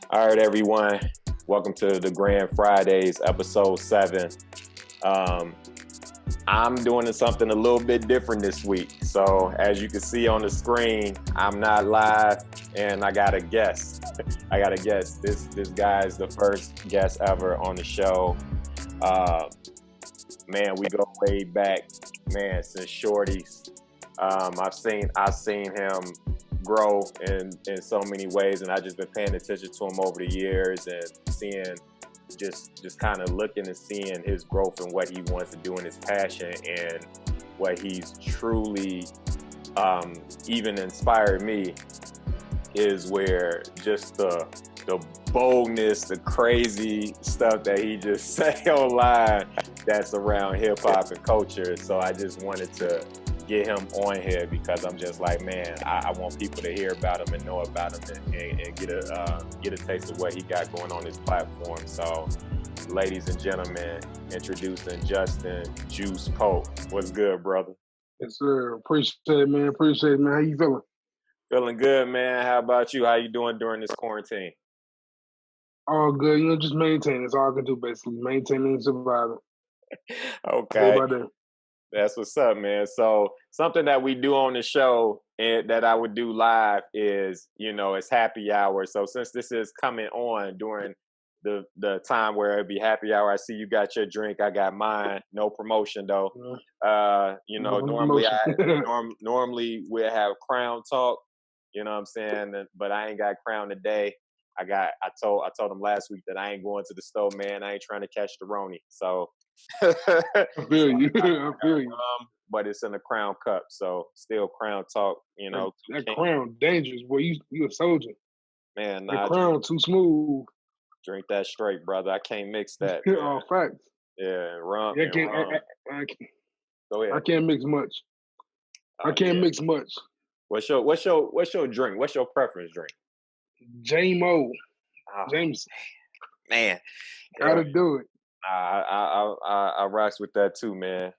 All right, everyone. Welcome to the Grand Fridays, episode 7. Um, I'm doing something a little bit different this week. So, as you can see on the screen, I'm not live, and I got a guest. I got a guest. This guy is the first guest ever on the show. Man, we go way back, man, since shorties. I've seen him grow in so many ways, and I just been paying attention to him over the years and seeing just kind of looking and seeing his growth and what he wants to do and his passion and what he's truly even inspired me is where just the boldness, the crazy stuff that he just say online that's around hip hop and culture. So I just wanted to get him on here because I'm just like, man, I want people to hear about him and know about him and get a taste of what he got going on his platform. So, ladies and gentlemen, introducing Justyn Juice Polk. What's good, brother? Yes, sir. Appreciate it, man. Appreciate it, man. How you feeling? Feeling good, man. How about you? How you doing during this quarantine? All good. Just maintain. That's all I can do, basically. Maintaining and surviving. Okay. Day by day. That's what's up, man. So something that we do on the show and that I would do live is, it's happy hour. So since this is coming on during the time where it'd be happy hour, I see you got your drink, I got mine. No promotion though. Normally we'll have Crown Talk. You know what I'm saying? But I ain't got Crown today. I told him last week that I ain't going to the store, man. I ain't trying to catch the Roni. So I feel you. I feel you. But it's in a Crown cup, so still Crown Talk. That Crown dangerous, boy. You a soldier. Man, that Crown too smooth. Drink that straight, brother. I can't mix that. Oh, facts. Yeah, rum. Yeah, Go ahead. I can't mix much. I can't mix much. What's your drink? What's your preference drink? J-Mo. Jameson. Man, gotta do it. I rocks with that too, man.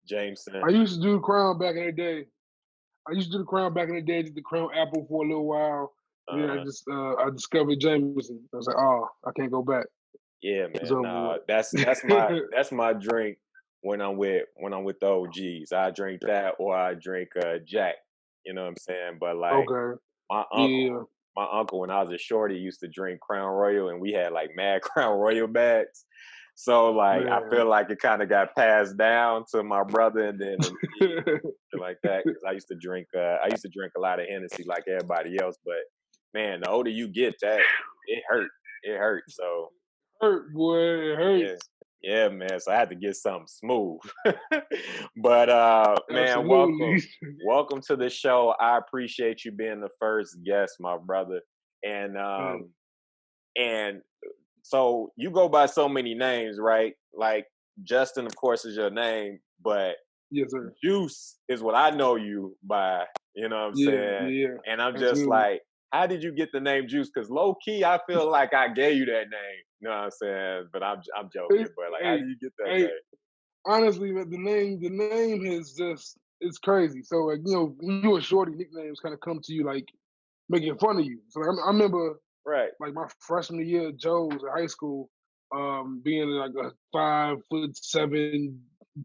Jameson. I used to do the Crown back in the day. Did the Crown Apple for a little while. Then I discovered Jameson. I was like, oh, I can't go back. Yeah, man. That's my drink when I'm with the OGs. I drink that or I drink Jack. You know what I'm saying? But like my uncle, when I was a shorty, used to drink Crown Royal, and we had like mad Crown Royal bags. So like, I feel like it kind of got passed down to my brother, and then like that. Because I used to drink a lot of Hennessy like everybody else. But man, the older you get, that it hurt. It hurt. So boy, it hurts. Yeah, man. So I had to get something smooth. But man, welcome to the show. I appreciate you being the first guest, my brother. And so you go by so many names, right? Like Justyn, of course, is your name, but yes, sir. Juice is what I know you by. You know what I'm saying? Yeah. And I'm just like, how did you get the name Juice? Because low key, I feel like I gave you that name. You know what I'm saying? But I'm joking. But like, how did you get that name? Honestly, the name is just, it's crazy. So like, when you a shorty, nicknames kind of come to you like making fun of you. So I remember, right, like my freshman year at Joe's in high school, being like a 5'7"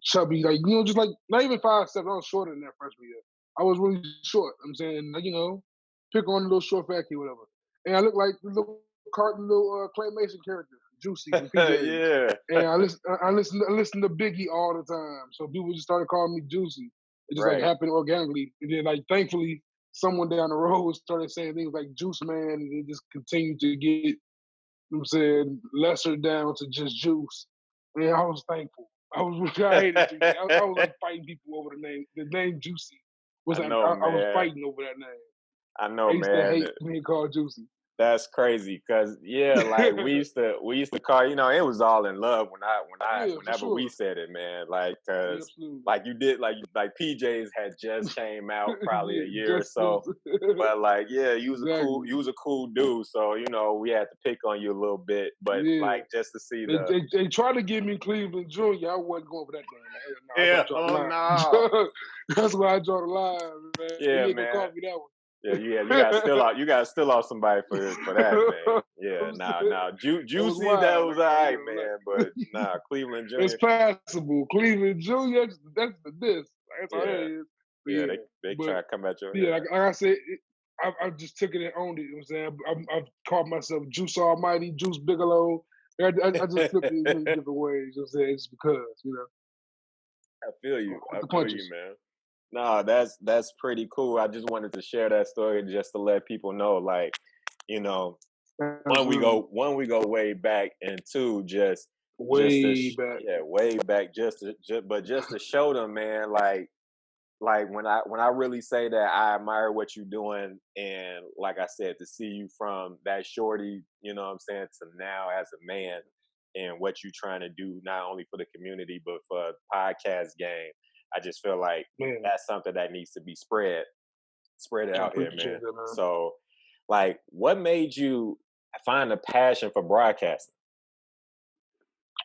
chubby, like just like not even 5'7". I was shorter than that freshman year. I was really short. I'm saying, like, pick on a little short fat kid, whatever. And I look like the little claymation character, Juicy from PJs. Yeah. And I listen to Biggie all the time. So people just started calling me Juicy. It just like happened organically. And then like thankfully someone down the road started saying things like Juice Man, and it just continued to get, lesser down to just Juice. And I was thankful. I hated it. I was like fighting people over the name Juicy. I was fighting over that name. I know, man. I used to hate being called Juicy. That's crazy, cause like we used to call, it was all in love whenever we said it, man. Like, cause like you did, like PJs had just came out probably a year or so, but like, you was a cool dude, so we had to pick on you a little bit, but like just to see they tried to give me Cleveland Junior, I wasn't going for that thing. No. That's why I draw the line, man. Yeah, they man. call me that one. you got to steal off somebody for that, man. Yeah, I'm nah, saying? nah. That was Juicy, that wild. was Like, all right, you know, man. But nah, Cleveland it's Junior. passable. Cleveland Junior, that's the this. That's all it Yeah, is. But yeah. yeah, They but try to come at your yeah, head. like I said, I just took it and owned it. You know what I'm saying? I've called myself Juice Almighty, Juice Bigelow. I just flipped it in many different ways. You know what I'm saying? It's because, I feel you. with I the feel you, punches. man. No, that's pretty cool. I just wanted to share that story just to let people know, like, you know, Absolutely. one we go way back, and two Way back. yeah, way back just to show them, man, like when I really say that I admire what you're doing, and like I said, to see you from that shorty, you know what I'm saying, to now as a man, and what you're trying to do not only for the community but for the podcast game. I just feel like Man, that's something that needs to be spread I out here, man. appreciate that, man. So, like, what made you find a passion for broadcasting?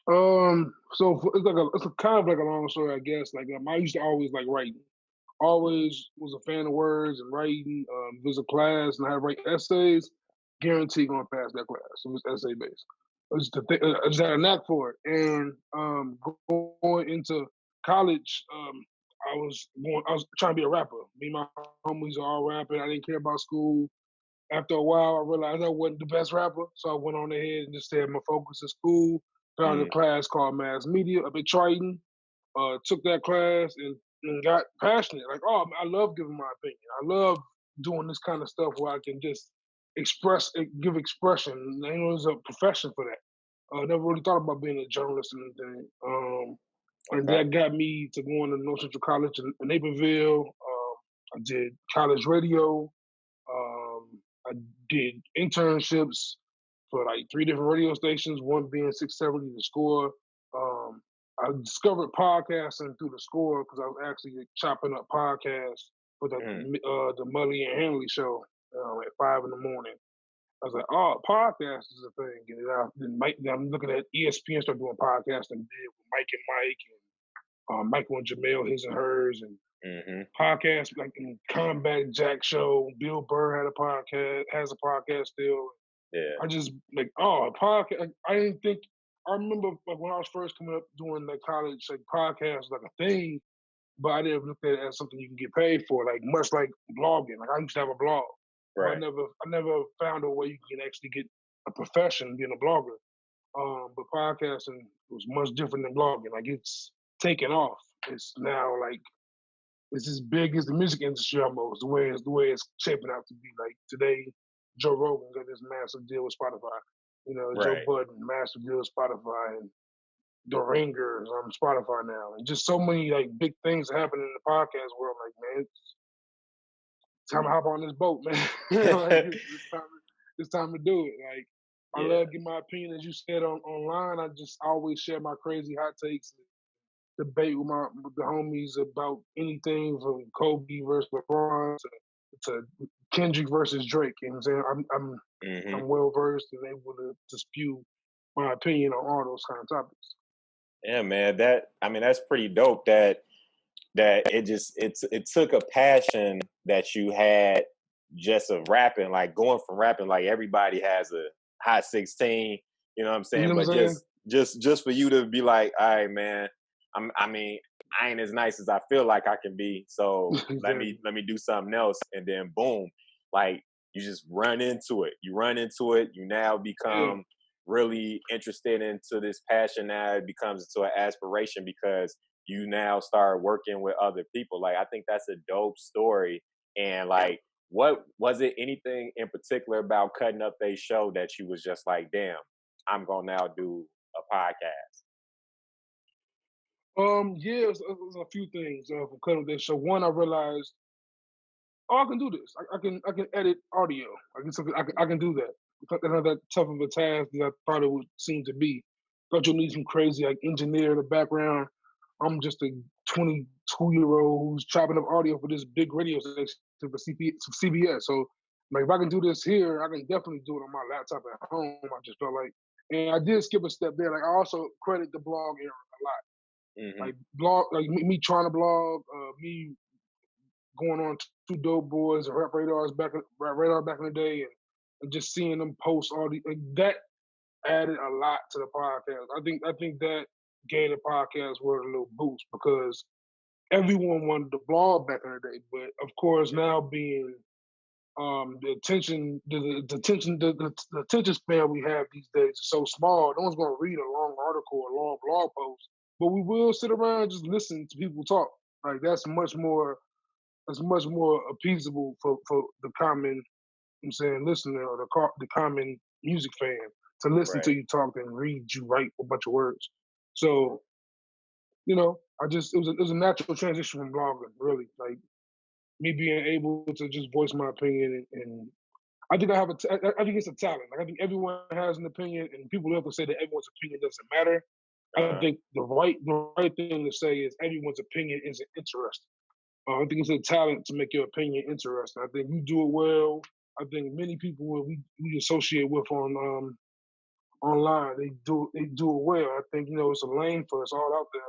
It's like it's a kind of like a long story, I guess. Like I used to always like writing. Always was a fan of words and writing. If there's a class and I had to write essays, guaranteed going to pass that class. It was essay based. I just had a knack for it. And going into college, I was trying to be a rapper. Me and my homies are all rapping. I didn't care about school. After a while, I realized I wasn't the best rapper, so I went on ahead and just said my focus is school. Found a Mm, class called Mass Media up at Triton. Took that class and got passionate. Like, oh, I love giving my opinion. I love doing this kind of stuff where I can just give expression. You know, there's a profession for that. I never really thought about being a journalist or anything. And okay. that got me to going to North Central College in Naperville. I did college radio. I did internships for like three different radio stations, one being 670 The Score. I discovered podcasting through The Score because I was actually chopping up podcasts for Mm, the Mully and Hanley show at 5 in the morning. I was like, oh, podcast is a thing. Then I'm looking at ESPN start doing podcasting big with Mike and Mike and Michael and Jamel, his and hers, and mm-hmm. podcasts like in Combat Jack Show. Bill Burr has a podcast still. Yeah. I just like, oh, a podcast. I didn't think. I remember like when I was first coming up doing like college, like podcast was like a thing, but I didn't look at it as something you can get paid for. Like much like blogging. Like I used to have a blog, but Right. I never found a way you can actually get a profession being a blogger. But podcasting was much different than blogging. Like it's taken off. It's now like it's as big as the music industry almost. The way it's shaping out to be. Like today, Joe Rogan got this massive deal with Spotify. You know, Joe Right. Budden, massive deal with Spotify, and The Ringers on Spotify now, and just so many like big things happening in the podcast world. Like, man, it's time to hop on this boat, man. Like it's time to do it. Like I Yeah. love giving my opinion, as you said online. I just always share my crazy hot takes, debate with the homies about anything from Kobe versus LeBron to Kendrick versus Drake. You know what I'm saying? Mm-hmm. I'm well versed and able to spew my opinion on all those kind of topics. Yeah, man. That's pretty dope. That it took a passion that you had just of rapping, like going from rapping, like everybody has a hot 16, you know what I'm You saying? know what But I'm saying? just for you to be like, all right, man, I mean, I ain't as nice as I feel like I can be, so Exactly. let me do something else, and then boom, like you just run into it. You run into it. You now Yeah. become really interested into this passion. Now it becomes into an aspiration because you now start working with other people. Like I think that's a dope story. And like, what was it? Anything in particular about cutting up a show that you was just like, damn, I'm gonna now do a podcast? Yeah, it was a few things from cutting this. So one, I realized, oh, I can do this. I can edit audio. I can do that. It's not that tough of a task that I thought it would seem to be. Thought you'll need some crazy like engineer in the background. I'm just a 22-year-old who's chopping up audio for this big radio station for CBS. So like if I can do this here, I can definitely do it on my laptop at home. I just felt like, and I did skip a step there. Like I also credit the blog era a lot. Mm-hmm. Like me trying to blog, me going on Two Dope Boys and Rap Radar back in the day, and just seeing them post all the that added a lot to the podcast. I think that gave the podcast world a little boost because everyone wanted to blog back in the day, but of course now being the attention the attention span we have these days is so small. No one's going to read a long article or a long blog post, but we will sit around and just listen to people talk. Like that's much more appeasable for the common, I'm saying, listener or the common music fan to listen to Right. you talk and read you write a bunch of words. So I just it was a natural transition from blogging, really. Like me being able to just voice my opinion, and I think I think it's a talent. Like I think everyone has an opinion, and people have to say that everyone's opinion doesn't matter. I Uh-huh. think the right thing to say is everyone's opinion isn't interesting. I think it's a talent to make your opinion interesting. I think you do it well. I think many people we associate with online, they do it well. I think it's a lane for us all out there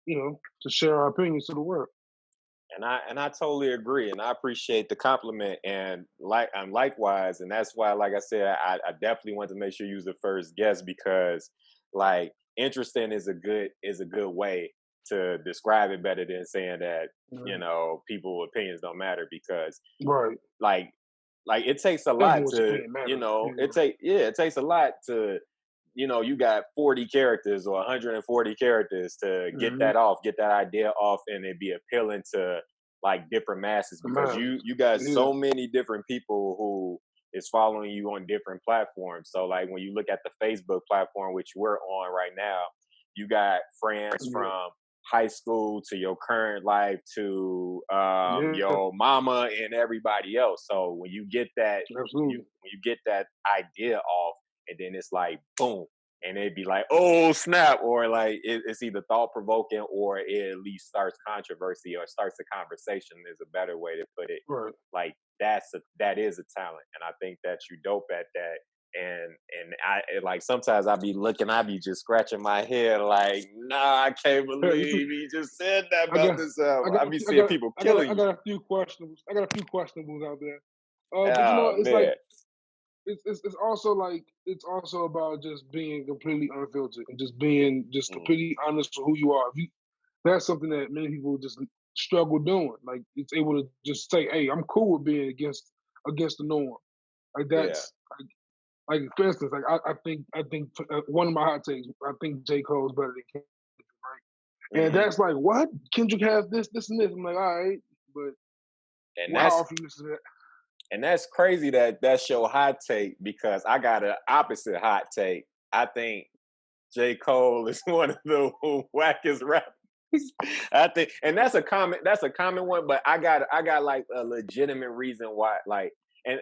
Yeah. to share our opinions to the world. And I totally agree, and I appreciate the compliment, and likewise, and that's why, like I said, I definitely want to make sure you was the first guest because, like, interesting is a good way to describe it better than saying that Mhm. people opinions don't matter because Right. like it takes a lot Everyone's to opinion matters. Yeah. it takes a lot to you got 40 characters or 140 characters to Hmm. get that idea off, and it be appealing to like different masses The because masses. you got Yeah. so many different people who is following you on different platforms. So like when you look at the Facebook platform, which we're on right now, you got friends Yeah. from high school to your current life to Yeah. your mama and everybody else. So when you get that Absolutely. when you get that idea off, and then it's like boom, and it'd be like, oh snap, or like it's either thought provoking or it at least starts controversy or starts a conversation is a better way to put it. Right. Like that is a talent, and I think that you dope at that. And like sometimes I be just scratching my head like, nah, I can't believe he just said that I about got, this I album. got, I be I seeing got, people I got, killing I you. got a few questionables. I got a few questionables out there. But Oh it's like man. it's also about just being completely unfiltered and just being just Mm, completely honest with who you are. That's something that many people just struggle doing. Like it's able to just say, "Hey, I'm cool with being against the norm." Like yeah. that's like for instance, like I think one of my hot takes. I think J. Cole is better than Kendrick, right? And Hmm. that's like what Kendrick has this, and this. I'm like, all right, but And well, how that's often you listen to that? And that's crazy that that's your hot take because I got an opposite hot take. I think J. Cole is one of the wackest rappers. I think, and that's a common one, but I got like a legitimate reason why. Like, and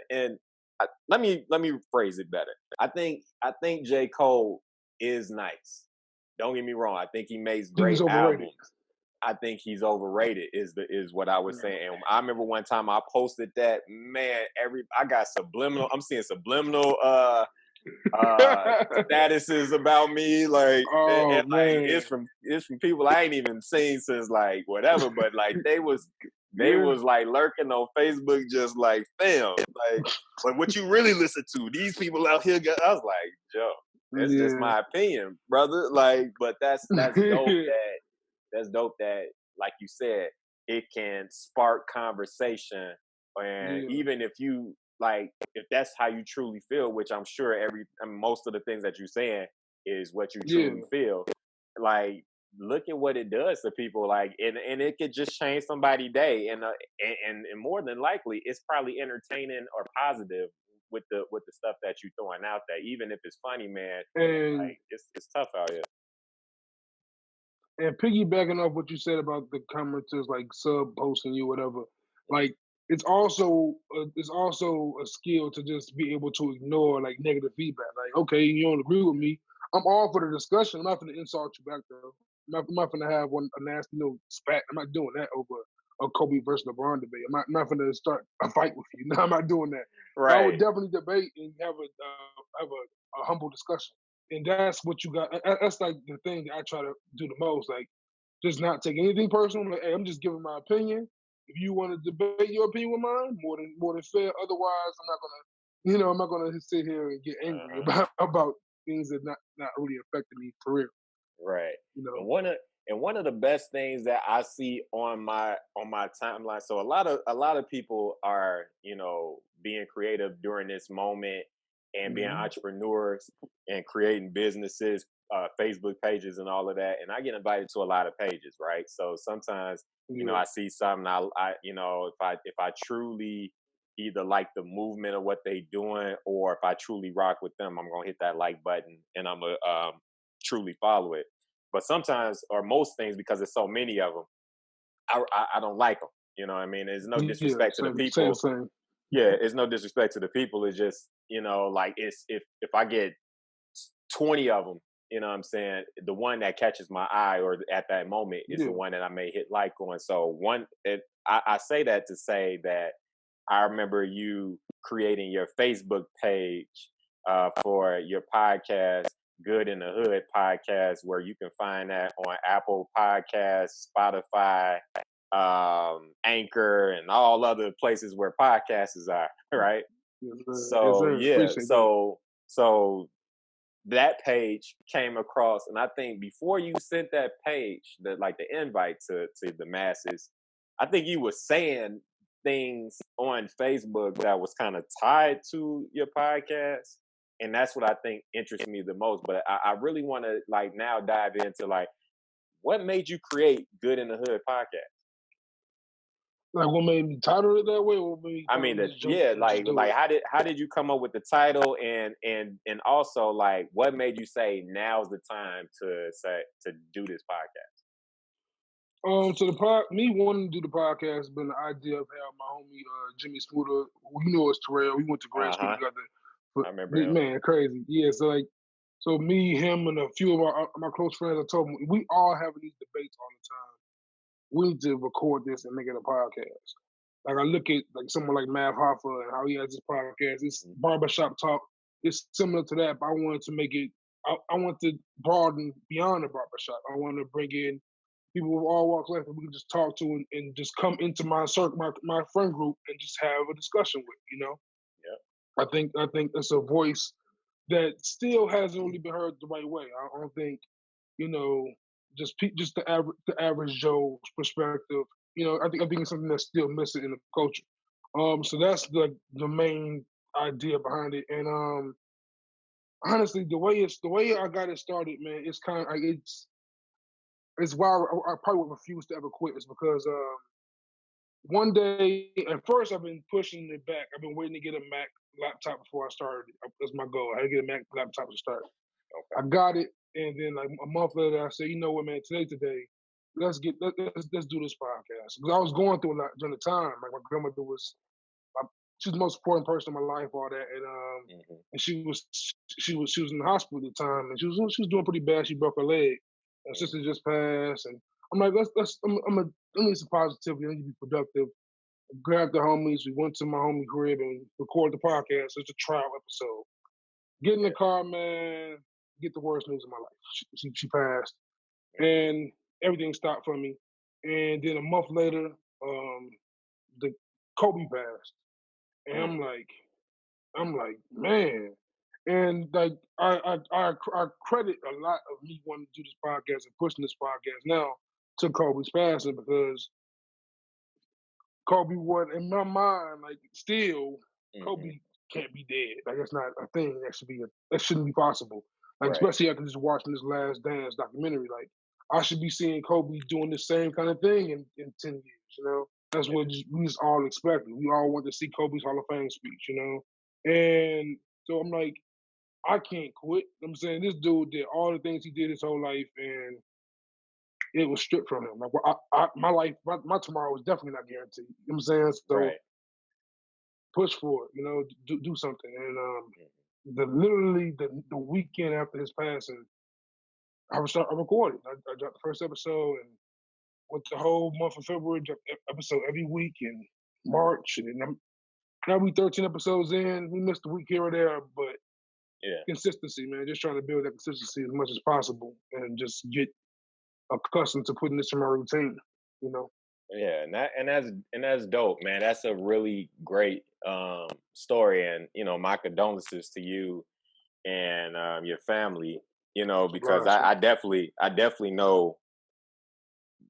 let me phrase it better. I think J. Cole is nice. Don't get me wrong. I think he makes I think he's great overrated. albums. I think he's overrated is what I was saying. And I remember one time I posted that, man, I got subliminal, I'm seeing subliminal uh statuses about me, like, and Oh like man, it's from people I ain't even seen since like whatever, but like they yeah, was like lurking on Facebook just like, fam, like what you really listen to, these people out here got, I was like, Joe, that's just yeah, my opinion, brother. Like, but that's dope that, like you said, it can spark conversation. And yeah, even if you like, if that's how you truly feel, which I'm sure most of the things that you're saying is what you yeah, truly feel, like, look at what it does to people, like, and it could just change somebody's day. And more than likely, it's probably entertaining or positive with the stuff that you're throwing out there, even if it's funny, man. and Like, it's tough out here. and piggybacking off what you said about the commenters like sub posting you whatever, like it's also a skill to just be able to ignore like negative feedback. Like, okay, you don't agree with me, I'm all for the discussion. I'm not going to insult you back though. I'm not going to have a nasty little spat. I'm not doing that over a Kobe versus LeBron debate. I'm not going to start a fight with you. No, I'm not doing that. But I would Right. definitely debate and have a humble discussion. And that's what you got. That's like the thing that I try to do the most. Like, just not take anything personal. Like, hey, I'm just giving my opinion. If you want to debate your opinion with mine, more than fair. Otherwise, I'm not gonna, I'm not gonna sit here and get angry Uh-huh. about things that not really affecting me for real. Right. You know. And one of the best things that I see on my timeline. So a lot of people are, being creative during this moment and being Hmm. entrepreneurs and creating businesses, Facebook pages and all of that. And I get invited to a lot of pages, right? So sometimes, Yeah. I see something if I truly either like the movement of what they doing or if I truly rock with them, I'm gonna hit that like button and I'm gonna truly follow it. But sometimes, or most things, because there's so many of them, I don't like them. You know what I mean? There's no Yeah. disrespect to the Same. people. Same. Yeah, it's no disrespect to the people. It's just, like it's if I get 20 of them, you know what I'm saying? The one that catches my eye or at that moment is the Yeah. one that I may hit like on. So I say that to say that I remember you creating your Facebook page for your podcast, Good in the Hood podcast, where you can find that on Apple Podcasts, Spotify, Anchor, and all other places where podcasts are, right? Yes, sir. Yes, So sir. yeah, Appreciate that. so that page came across, and I think before you sent that page, the invite to the masses, I think you were saying things on Facebook that was kind of tied to your podcast, and that's what I think interests me the most. But I really want to now dive into what made you create Good in the Hood podcast. Like what made me title it that way? What made me I kind mean of that, just jump yeah, and just do it? how did you come up with the title, and also what made you say now's the time to do this podcast? So me wanting to do the podcast has been the idea of how my homie Jimmy Smoother, who you know is Terrell. We went to grad school Uh-huh. together. But I remember him. man, crazy. Yeah. So me, him, and a few of my close friends, I told them we all having these debates all the time. We need to record this and make it a podcast. Like I look at like someone like Mav Hoffa and how he has this podcast. It's Mhm. barbershop talk. It's similar to that, but I wanted to make it. I want to broaden beyond the barbershop. I want to bring in people of all walks of life that we can just talk to and just come into my circle, my friend group, and just have a discussion with. Yeah. I think it's a voice that still hasn't really been heard the right way. I don't think you know just the average Joe's perspective. I think it's something that's still missing in the culture. So that's the main idea behind it. And honestly, the way I got it started, man, it's kind of like it's why I probably would refuse to ever quit. Is because one day, at first, I've been pushing it back. I've been waiting to get a Mac laptop before I started. That's my goal. I had to get a Mac laptop to start. Okay. I got it, and then like a month later, I said, you know what, man, today, let's do this podcast because I was going through a lot during the time. Like my grandmother was, my, she was the most important person in my life, all that, Hmm. and she was in the hospital at the time, and she was doing pretty bad. She broke her leg. Her Hmm. sister just passed, and I'm like, I need some positivity. I need to be productive. Grabbed the homies. We went to my homie crib and recorded the podcast. It's a trial episode. Get in the Yeah. car, man. Get the worst news of my life. She passed, Hmm. and everything stopped for me. And then a month later, the Kobe passed, and Mm. I'm like, man. And like I credit a lot of me wanting to do this podcast and pushing this podcast now to Kobe's passing because Kobe was in my mind like still Hmm. Kobe can't be dead. Like that's not a thing that shouldn't be possible. Like Right. especially after just watching this Last Dance documentary, like I should be seeing Kobe doing the same kind of thing in 10 years. That's Yeah. what we just all expected. We all want to see Kobe's Hall of Fame speech. And so I'm like, I can't quit. I'm saying this dude did all the things he did his whole life, and it was stripped from him. Like my life, my tomorrow was definitely not guaranteed. You know what I'm saying? So Right. push for it. Do something. And Hmm. literally the weekend after his passing, I recorded. I dropped the first episode and went the whole month of February, dropped episode every week in March, and then now we 13 episodes in. We missed a week here or there, but Yeah. consistency, man. Just trying to build that consistency as much as possible and just get accustomed to putting this in my routine. You know. Yeah, and that's dope, man. That's a really great story, and my condolences to you and your family. Because Right, so I definitely know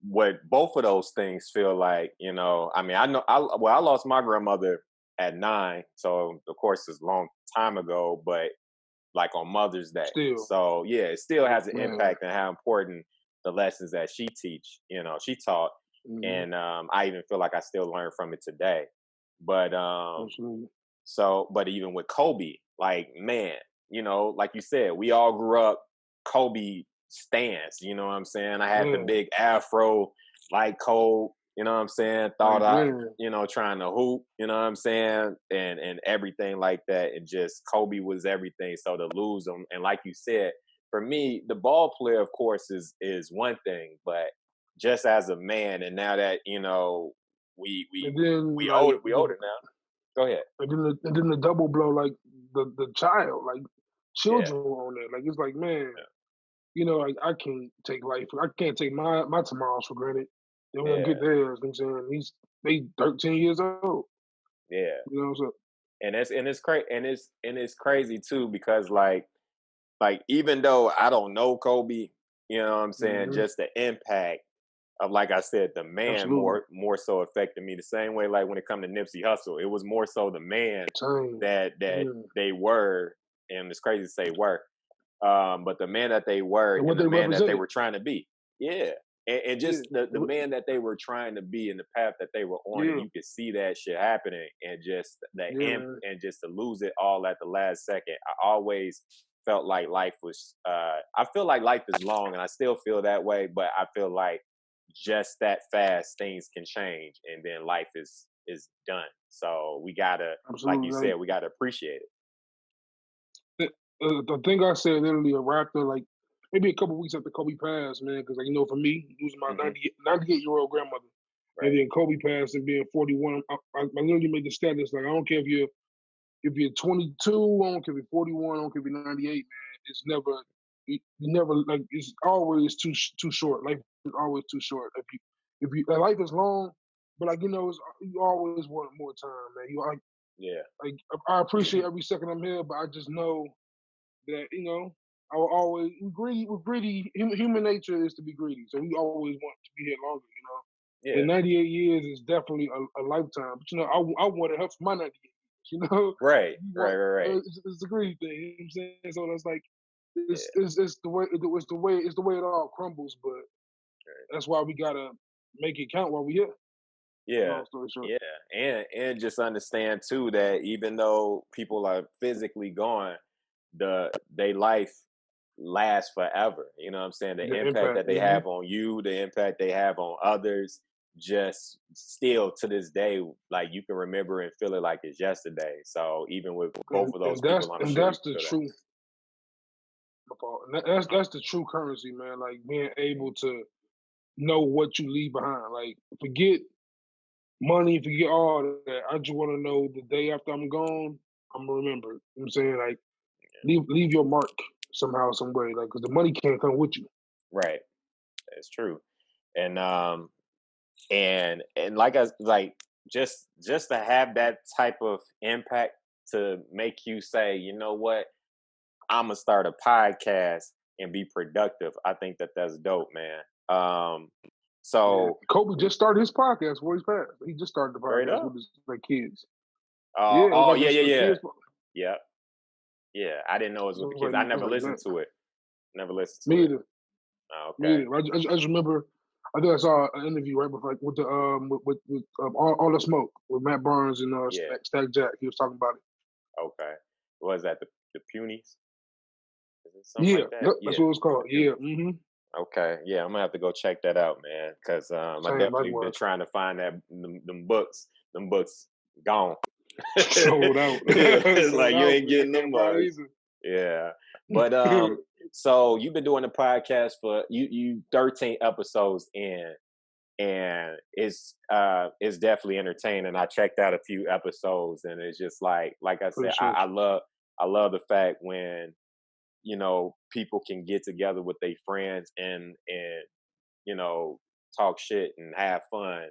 what both of those things feel like. I mean, I lost my grandmother at 9, so of course it's a long time ago, but like on Mother's Day. still, So yeah, it still has an man. impact on how important the lessons that she taught, Mhm, and I even feel like I still learn from it today. But absolutely. but even with Kobe, like man, like you said, we all grew up Kobe stance. You know what I'm saying? I had the Yeah, big afro like Kobe. You know what I'm saying? Thought like, I, man, trying to hoop. You know what I'm saying? And everything like that. And just Kobe was everything. So to lose him, and like you said, for me, the ball player, of course, is one thing, but just as a man, and now that we and we then, we like, old we older now. Go ahead. and then the double blow, like, the child, like, Yeah. children were on there, like, it's like, man, Yeah. like, I can't take life I can't take my tomorrows for granted. They won't Yeah. get theirs, you know what I'm saying? They 13 years old, Yeah. so And it's crazy too because like even though I don't know Kobe, you know what I'm saying, mhm, just the impact of like I said, the man absolutely. more so affected me the same way like when it come to Nipsey Hussle. It was more so the man Same. that Yeah. they were, and it's crazy to say were, but the man that they were And what and the they man that they represented. were trying to be. Yeah. And Yeah. just the man that they were trying to be and the path that they were on, and Yeah. you could see that shit happening, and just Yeah, man. and just to lose it all at the last second. I always felt like life was I feel like life is long, and I still feel that way, but I feel like just that fast things can change, and then life is done. So we gotta, like you Absolutely. said, we gotta appreciate it. The thing I said literally arrived there like maybe a couple weeks after Kobe passed, man, because like for me, losing my Hmm. 98-year-old grandmother, and Right. then Kobe passed and being 41, I literally made the status like I don't care if you're 22, I don't care if you're 41, I don't care if you're 98, man. It's never you never like it's always too short. Life is always too short. If you life is long, but like you always want more time, man. You Yeah. like I appreciate every second I'm here, but I just know that I will always we greedy. We're greedy. Human nature is to be greedy, so we always want to be here longer. And Yeah. 98 years is definitely a lifetime. But I wanted her for my 98 years. Right. You Right. want Right. Right. it's a greedy thing. You know what I'm saying? So that's like Yeah. it's the way it all crumbles. But that's why we gotta make it count while we here. Yeah, Long story short. yeah, and just understand too that even though people are physically gone, they life lasts forever. You know what I'm saying? The The impact impact. that they have on you, the impact they have on others, just still to this day, like you can remember and feel it like it's yesterday. So even with both and, of and those that's people, I'm and sure you that's can the feel that. true. And that's the true currency, man. Like being able to know what you leave behind. Like forget money, forget all that. I just want to know the day after I'm gone, I'm gonna remember. You know what I'm saying? Like leave your mark somehow, some way. Like because the money can't come with you. Right, it's true, and and like just to have that type of impact to make you say, you know what, I'm gonna start a podcast and be productive. I think that that's dope, man. Yeah, So Kobe just started his podcast before he's passed. He just started the straight podcast with up. his like kids. Oh, Yeah, it was oh like yeah, yeah, a yeah, kids. yeah, yeah. I didn't know it was So with it the was kids. I like never listened that. to it. Never listened to Me it. either. Oh, Me okay. either. I just remember. I think I saw an interview right before, like, with the with all the smoke with Matt Barnes and Yeah. Stack Jack. He was talking about it. Okay. Was that the Punies? Is it something Yeah, like that? yep, that's Yeah. what it was The called. Yeah, Punies. hmm Okay, yeah, I'm gonna have to go check that out, man, because I same definitely been likewise. trying to find them books. Them books gone. Sold out, It's sold like you out, ain't man. getting Can't them find it mugs. Yeah, but either. so you've been doing the podcast for you 13 episodes in, and it's definitely entertaining. I checked out a few episodes, and it's just like I said, Appreciate I love the fact when people can get together with their friends and talk shit and have fun.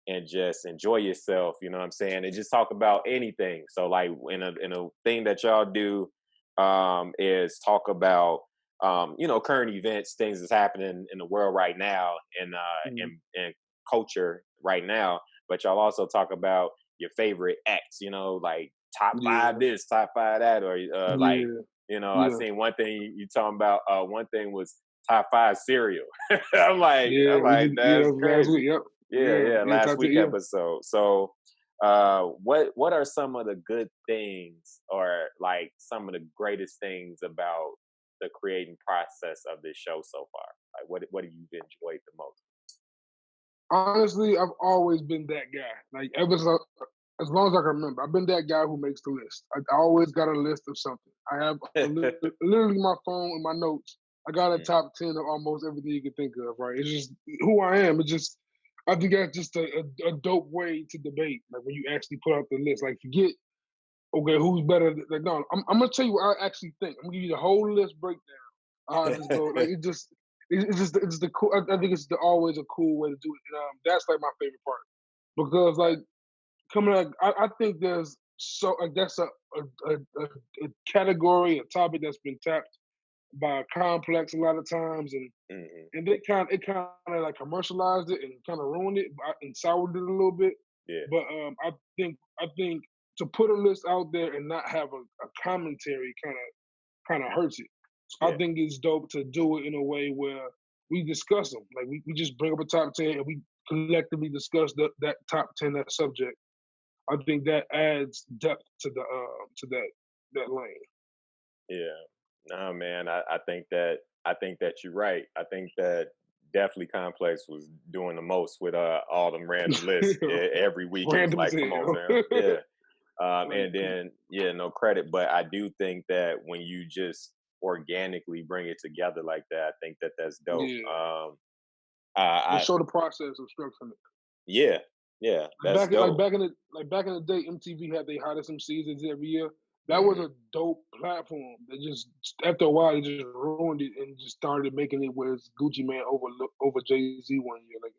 and just enjoy yourself, you know what I'm saying? And just talk about anything. So like in a thing that y'all do is talk about current events, things that's happening in the world right now and Mhm. in culture right now, but y'all also talk about your favorite acts, like top five Yeah, this, top five that, or like, yeah, I yeah, seen one thing you talking about. One thing was top five cereal. I'm like, yeah. We did. Yeah, that's that was last crazy. week. Yep. Yeah, Yeah, yeah, yeah. last Top 10. week Yeah. episode. So, what are some of the good things, or like some of the greatest things about the creating process of this show so far? Like, what do you enjoyed the most? Honestly, I've always been that guy. Like ever since, as long as I can remember, I've been that guy who makes the list. I always got a list of something. I have literally my phone and my notes. I got a Mhm. top 10 of almost everything you can think of. Right? It's just who I am. It's just I think that's just a dope way to debate. Like when you actually put out the list. Like forget okay, who's better? Like no, I'm gonna tell you what I actually think. I'm gonna give you the whole list breakdown. How this go? Like it's just the cool. I think it's always a cool way to do it. And, that's like my favorite part because like Right. coming like I think there's so like that's a category, a topic that's been tapped by complex a lot of times, Hmm. and it kind of like commercialized it and kind of ruined it and soured it a little bit. Yeah, But I think to put a list out there and not have a commentary kind of hurts it. So I yeah, think it's dope to do it in a way where we discuss them. Like we just bring up a top 10 and we collectively discuss that top 10 that subject. I think that adds depth to that lane. yeah. No, man, I think that you're right. I think that definitely Complex was doing the most with all them random lists. Every week it was Random as like, come on, hell. fam. Yeah. Like, And then yeah, no credit, but I do think that when you just organically bring it together like that, I think that that's dope. yeah, I just show the process of structuring it. Yeah, yeah, that's dope. Back in the day, MTV had their hottest MCs every year. That was Hmm. a dope platform. They just after a while, they just ruined it and just started making it where it's Gucci Man over Jay Z one year. Like,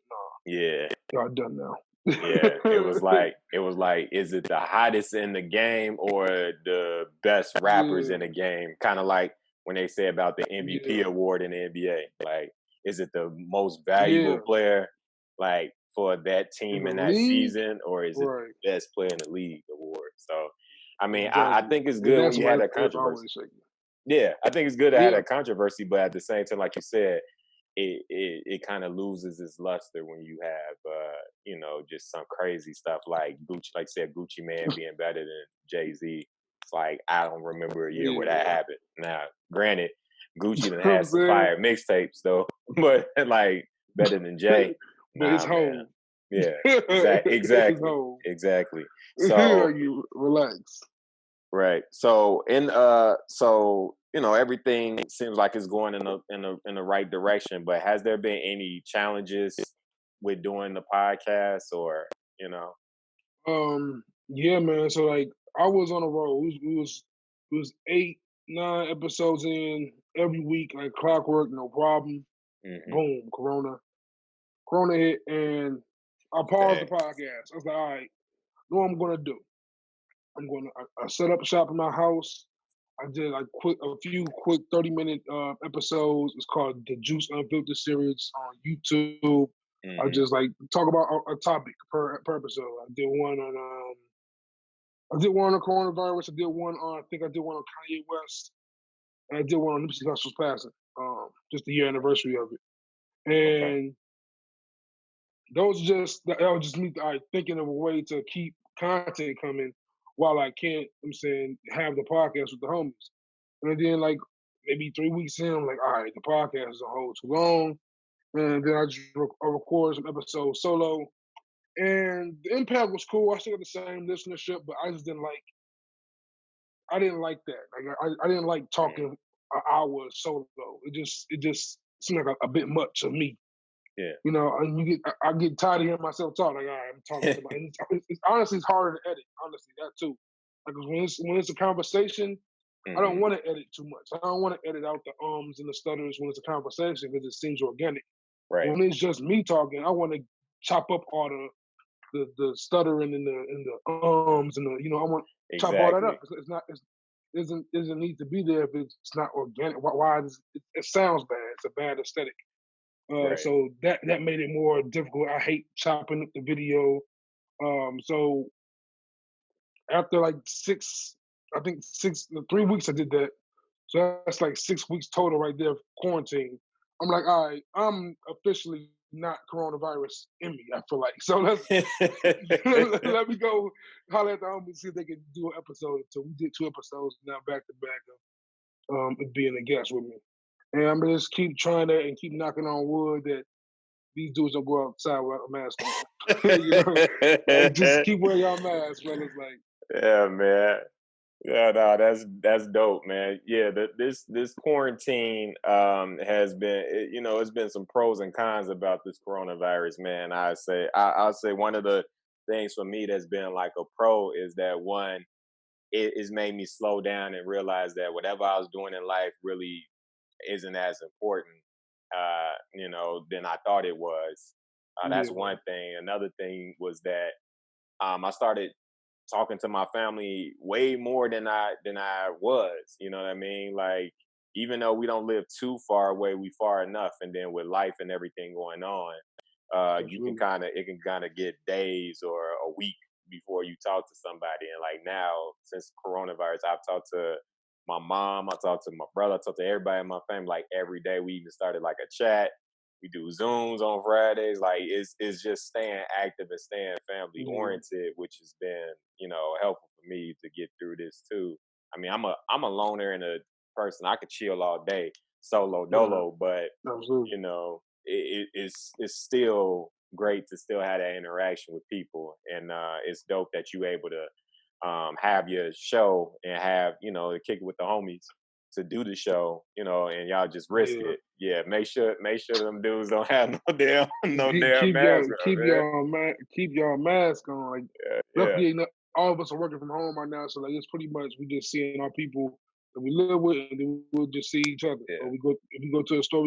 Yeah, nah, y'all done now. yeah. It was like, is it the hottest in the game or the best rappers in Yeah, the game? Kind of like when they say about the MVP yeah, award in the NBA. Like, is it the most yeah. valuable player, like for that In team the in that league, season, or is it right? the best player in the league award? So, I mean, I Exactly. think it's And good when that's you why had that it's controversy. always shaky. Yeah, I think it's good to have Yeah, that controversy, but at the same time, like you said, it kind of loses its luster when you have just some crazy stuff like Gucci, like you said, Gucci Man being better than Jay-Z. It's like I don't remember a year where that yeah. happened. Now, granted, Gucci done You know what I'm had some saying? fire mixtapes though, but like better than Jay. But it's Nah, man. home. Yeah, It's exactly, home. exactly. So Like you relax. right. So everything seems like it's going in the right direction, but has there been any challenges with doing the podcast or, you know? Yeah, man. So like I was on a roll. We was 8, 9 episodes in every week, like clockwork, no problem. Mhm. Boom, Corona hit, and I paused the Dang. podcast. I was like, all right, know what I'm gonna do. I set up shop in my house. I did like a few quick 30-minute episodes. It's called the Juice Unfiltered series on YouTube. I Mhm. just like talk about a topic per episode. I did one on coronavirus. I did one on I think I did one on Kanye West, and I did one on Nipsey Hussle's passing. Just the year anniversary of it. Okay. And that was just me thinking of a way to keep content coming while I can't, I'm saying, have the podcast with the homies. And then like maybe 3 weeks in, I'm like, all right, the podcast is a whole too long. And then I record some episodes solo. And the impact was cool. I still got the same listenership, but I didn't like that. Like I didn't like Mhm. talking an hour solo. It just seemed like a bit much of me. Yeah. You know, and I get tired of hearing myself talk. Like, all right, I'm talking to my. And it's honestly, it's harder to edit. Honestly, that too. Like when it's a conversation, I don't Mhm. want to edit too much. I don't want to edit out the ums and the stutters when it's a conversation because it seems organic. Right. When it's just me talking, I want to chop up all the stuttering and the ums and the I want to chop all that up. Exactly. It's not it's isn't need to be there if it's not organic. Why it sounds bad? It's a bad aesthetic. Right. So that made it more difficult. I hate chopping up the video. So after like I think 3 weeks I did that. So that's like 6 weeks total right there of quarantine. I'm like, all right, I'm officially not coronavirus in me. I feel like so. Let's let me go holler at the homies see if they can do an episode. So we did 2 episodes now back to back of being a guest with me. And I'm gonna just keep trying that and keep knocking on wood that these dudes don't go outside without a mask on. Like just keep wearing your mask, fellas. Like, Yeah, man. Yeah, no, that's dope, man. Yeah, this quarantine has been, it's been some pros and cons about this coronavirus, man. I'll say one of the things for me that's been like a pro is that one, it has made me slow down and realize that whatever I was doing in life really isn't as important, than I thought it was. That's yeah, one thing. Another thing was that I started talking to my family way more than I was. You know what I mean? Like even though we don't live too far away, we far enough. And then with life and everything going on, you can absolutely. it can kind of get days or a week before you talk to somebody. And like now, since coronavirus, I've talked to my mom, I talked to my brother, I talked to everybody in my family like every day. We even started like a chat. We do Zooms on Fridays. Like it's just staying active and staying family Yeah, oriented, which has been, helpful for me to get through this too. I mean, I'm a loner and a person. I could chill all day, solo right. dolo, but Absolutely. it's still great to still have that interaction with people, and it's dope that you able to have your show and have to kick it with the homies to do the show, and y'all just risk Yeah. it. Yeah, make sure them dudes don't have no damn no Keep damn keep y'all mask on, keep man. y'all ma- keep y'all mask on. Like, Yeah, yeah, luckily, all of us are working from home right now, so like it's pretty much we just seeing our people that we live with, and then we'll just see each other. Or yeah. we go if we go to a store.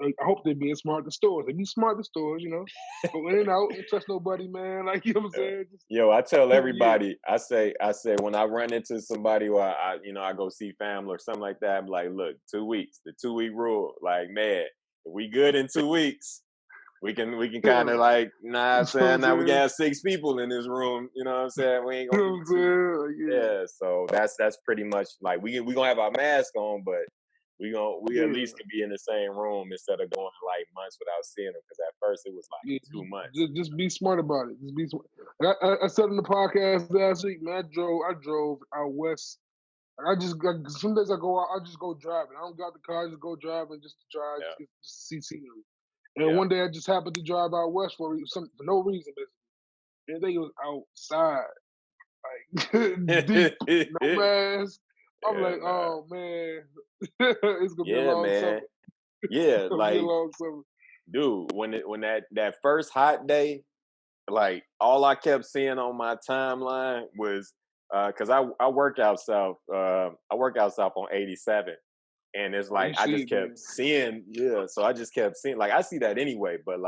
I hope they're being smart to stores. They be smart to stores, Go in and out, don't touch nobody, man. Like you know what I'm Yeah. saying? Just, Yo, I tell yeah, everybody, I say when I run into somebody or I go see family or something like that, I'm like, look, 2 weeks, the 2 week rule. Like, man, if we good in 2 weeks, we can kind of like, you I'm know what saying I'm now we can saying? have 6 people in this room. You know what I'm saying? We ain't You gonna know be what I'm too. saying? Like, Yeah, so that's pretty much like we gonna have our mask on, but we at yeah, least can be in the same room instead of going like months without seeing them. Because at first it was like yeah. 2 months. Just be smart about it. Just be smart. I said in the podcast last week, man. I drove out west. Some days I go out, I just go driving. I don't got the car, I just go driving just to drive, Yeah, just to see scenery. And yeah. one day I just happened to drive out west for no reason, basically. And they was outside, like deep, no mask. I'm Yeah, like, nah. oh man, it's gonna be a Yeah, long summer. man. Yeah, Gonna be a like, long summer. dude, when that first hot day, like all I kept seeing on my timeline was because I work out south. I work out south on 87, and it's Oh, you like I see just it kept then. seeing. Yeah, so I just kept seeing. Like I see that anyway, but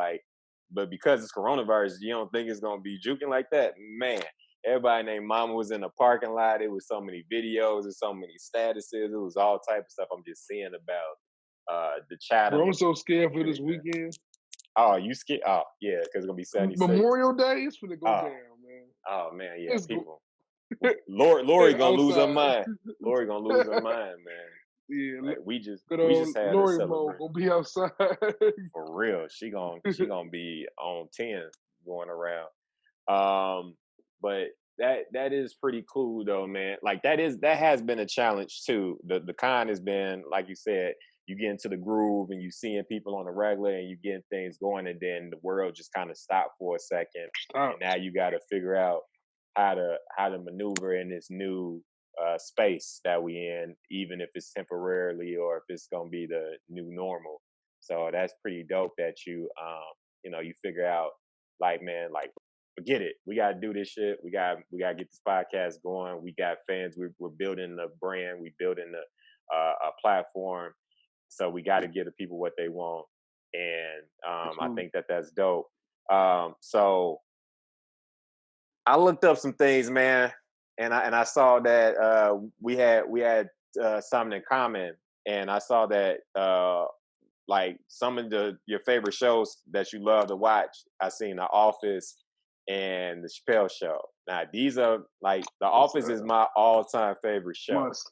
because it's coronavirus, you don't think it's gonna be juking like that, man. Everybody named Mama was in the parking lot. It was so many videos, and so many statuses. It was all type of stuff I'm just seeing about the Bro, I'm Chatham so scared for this community, man. weekend. Oh, you scared? Oh, yeah, because it's gonna be 76. Memorial Day is gonna go Oh, down, man. oh man, yeah, It's go people. Lori gonna lose her outside. mind. Lori gonna lose her mind, man. Yeah, Like we just good we old just had to Lori Mo celebrate gonna be outside. for real. She gonna be on 10 going around. Um, but that is pretty cool though, man. Like that has been a challenge too. The con has been, like you said, you get into the groove and you seeing people on the regular and you getting things going, and then the world just kind of stopped for a second, and Stop. now you got to figure out how to maneuver in this new space that we in, even if it's temporarily or if it's gonna be the new normal. So that's pretty dope that you figure out, like, man, like, forget it. We gotta do this shit. We gotta get this podcast going. We got fans. We're building the brand. We building a platform. So we got to give the people what they want, and I Absolutely. think that's dope. So I looked up some things, man, and I saw that we had something in common, and I saw that like some of your favorite shows that you love to watch. I seen The Office and The Chappelle Show. Now these are like The It's Office is my all time favorite show. must.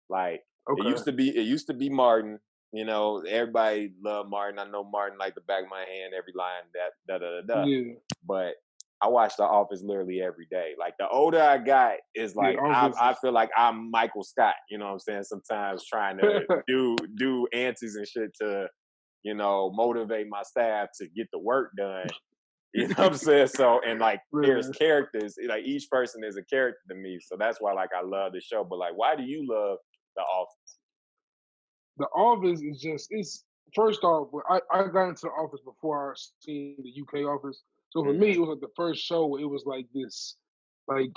Like Okay. it used to be Martin. You know, everybody loved Martin. I know Martin like the back of my hand, every line that da da da da. Yeah. But I watch The Office literally every day. Like the older I got, is Yeah. like Office I is. feel like I'm Michael Scott. You know what I'm saying? Sometimes trying to do antics and shit to motivate my staff to get the work done. You know what I'm saying? So, and like there's Man, characters, like each person is a character to me. So that's why like I love the show. But like, why do you love The Office? the Office is just it's first off. I got into the Office before I seen the UK Office, so for me Mm-hmm. it was like the first show where it was like like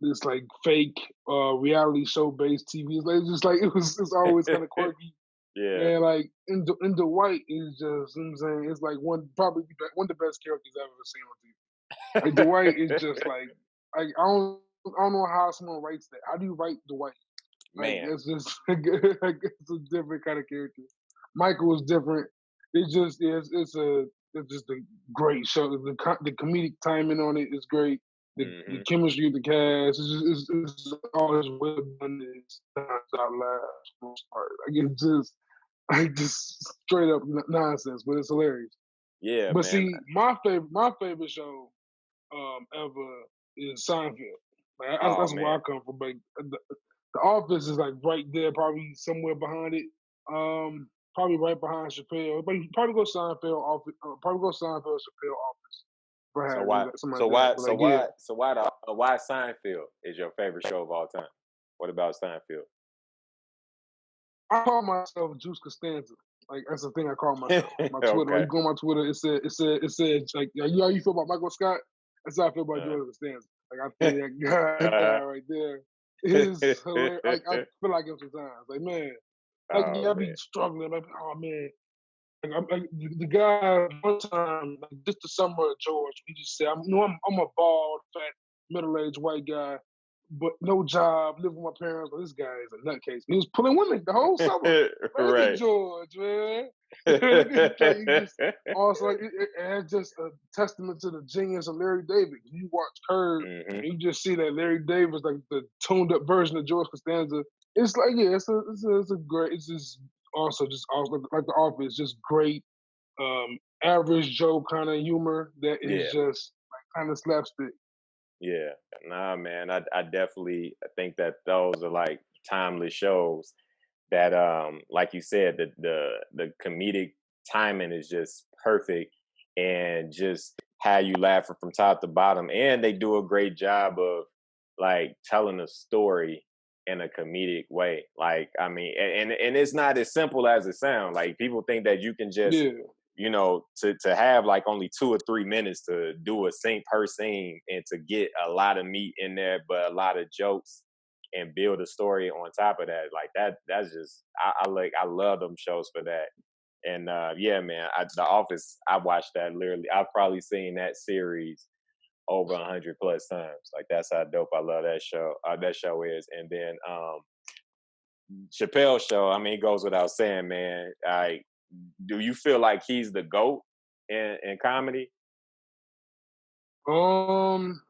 this fake reality show based TV. It's like, it's just like it's always kind of quirky. Yeah. And like in Dwight is just, you know what I'm saying, it's like one of the best characters I've ever seen on TV. Like Dwight is just like I don't know how someone writes that. How do you write Dwight? Like Man. it's just like, it's a different kind of character. Michael is different. It's just it's just a great show. The comedic timing on it is great. The Mm-hmm. chemistry of the cast is just it's always well done. It's nonstop laughs for the most part. Like it's just like just straight up nonsense, but it's hilarious. Yeah, But man. see, my favorite show ever is Seinfeld. Like, Oh that's where man. I come from. But the Office is like right there, probably somewhere behind it. Probably right behind Chappelle. But you probably go Seinfeld Office. Probably go Seinfeld Chappelle Office. So Perhaps why? something like So that. why? But So like yeah, why? So why? Why Seinfeld is your favorite show of all time? What about Seinfeld? I call myself Juice Costanza. Like that's the thing I call myself. My Twitter. Like, Okay. you go on my Twitter. It said like you know how you feel about Michael Scott. That's how I feel about Uh, Juice Costanza. Like I think that guy right there is hilarious. Like I feel like him sometimes. Like man, like oh yeah, I man. be struggling. Like oh man, like the guy one time, like just the summer of George, he just said, I'm a bald, fat, middle-aged white guy, but no job, living with my parents. But this guy is a nutcase. He was pulling women the whole summer. Man, look at Right. George, man. Look at like he just also like it's just a testament to the genius of Larry David. You watch Curb, Hmm. and you just see that Larry David's like the tuned up version of George Costanza. It's like yeah, it's a great. It's just also like The Office, just great average Joe kind of humor that is Yeah. just like kind of slapstick. Yeah. Nah, man. I definitely think that those are like timeless shows that like you said, the comedic timing is just perfect, and just how you laugh from top to bottom, and they do a great job of like telling a story in a comedic way. Like I mean, and it's not as simple as it sounds. Like people think that you can just Yeah, to have like only 2 or 3 minutes to do a scene per scene, and to get a lot of meat in there, but a lot of jokes, and build a story on top of that. Like that's just I love them shows for that. And yeah, man, The Office, I watched that literally. I've probably seen that series over 100 plus times. Like that's how dope I love that show. That show is. And then Chappelle Show. I mean, it goes without saying, man. Do you feel like he's the GOAT in comedy? um,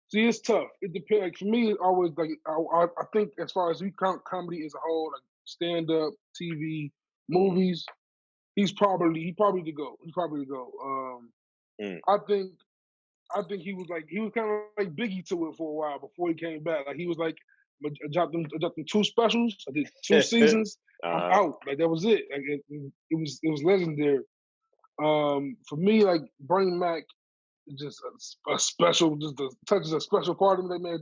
see, it's tough. It depends. Like for me, it's always like I think as far as you count comedy as a whole, like stand up, TV, Mm, movies, he probably the go. He probably the go. mm. I think he was kind of like Biggie to it for a while before he came back. Like he was like, I dropped them 2 specials. I did 2 seasons. I'm uh, out. Like that was it. Like it was legendary. For me, like Bernie Mac is just a special, just touches a special part of me. That man,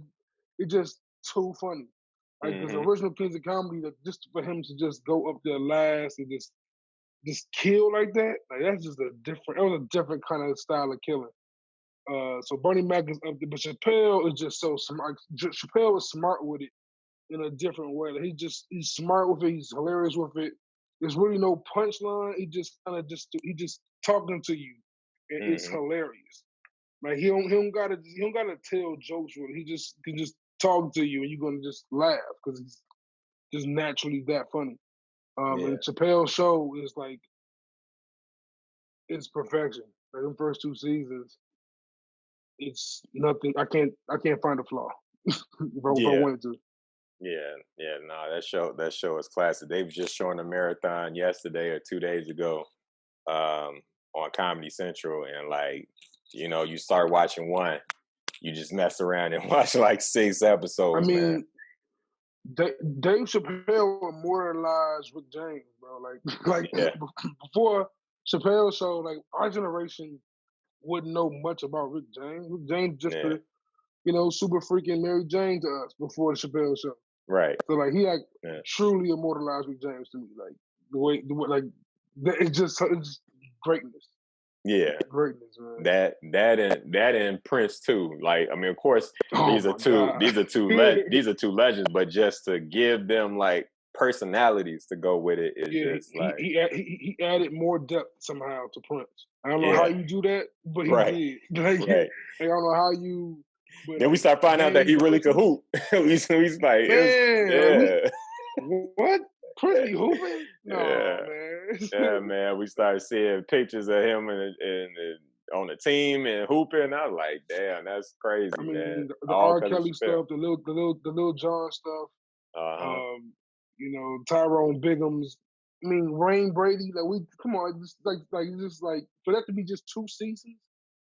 it's just too funny. Like because the hmm. original Kings of Comedy, like just for him to just go up there last and just kill like that, like that's just a different. That was a different kind of style of killing. So Bernie Mac is up there, but Chappelle is just so smart. Chappelle is smart with it in a different way. Like he's smart with it. He's hilarious with it. There's really no punchline. He just kind of just he just talking to you. It's Hmm. hilarious. Like he don't gotta tell jokes with him. He just can just talk to you and you're gonna just laugh because he's just naturally that funny. Yeah, And Chappelle's show is like it's perfection. Like them first two seasons, it's nothing. I can't find a flaw if I yeah, wanted to. yeah. No, that show is classic. They was just showing a marathon yesterday or 2 days ago, on Comedy Central, and like, you start watching one, you just mess around and watch like 6 I episodes, man. mean, Dave Chappelle immortalized Rick James, bro. Like Yeah, before Chappelle show, like our generation wouldn't know much about Rick James. Rick James just yeah, a super freaking Mary Jane to us before the Chappelle show. right. So like he like Yeah. truly immortalized Rick James to me. Like the way like it's greatness, Yeah, greatness, man. that and Prince too. Like, I mean, of course, Oh these are my two god. these are two these are two legends, but just to give them like personalities to go with it is Yeah, just like, he added more depth somehow to Prince. I don't know how yeah, you do that, but he right, did. Like, right. I don't know how you, but Then we like start finding out that James he really could Wilson, hoop. he's like, man, like yeah, what Prince be hooping? No, yeah, yeah, man. man. We started seeing pictures of him on the team and hooping. I was like, damn, that's crazy, I man. mean, the All R. because of Kelly Chappelle. stuff, the little John stuff, Uh-huh. Tyrone Biggums. I mean, Rain Brady. Like we come on, just like for that to be just 2 seasons,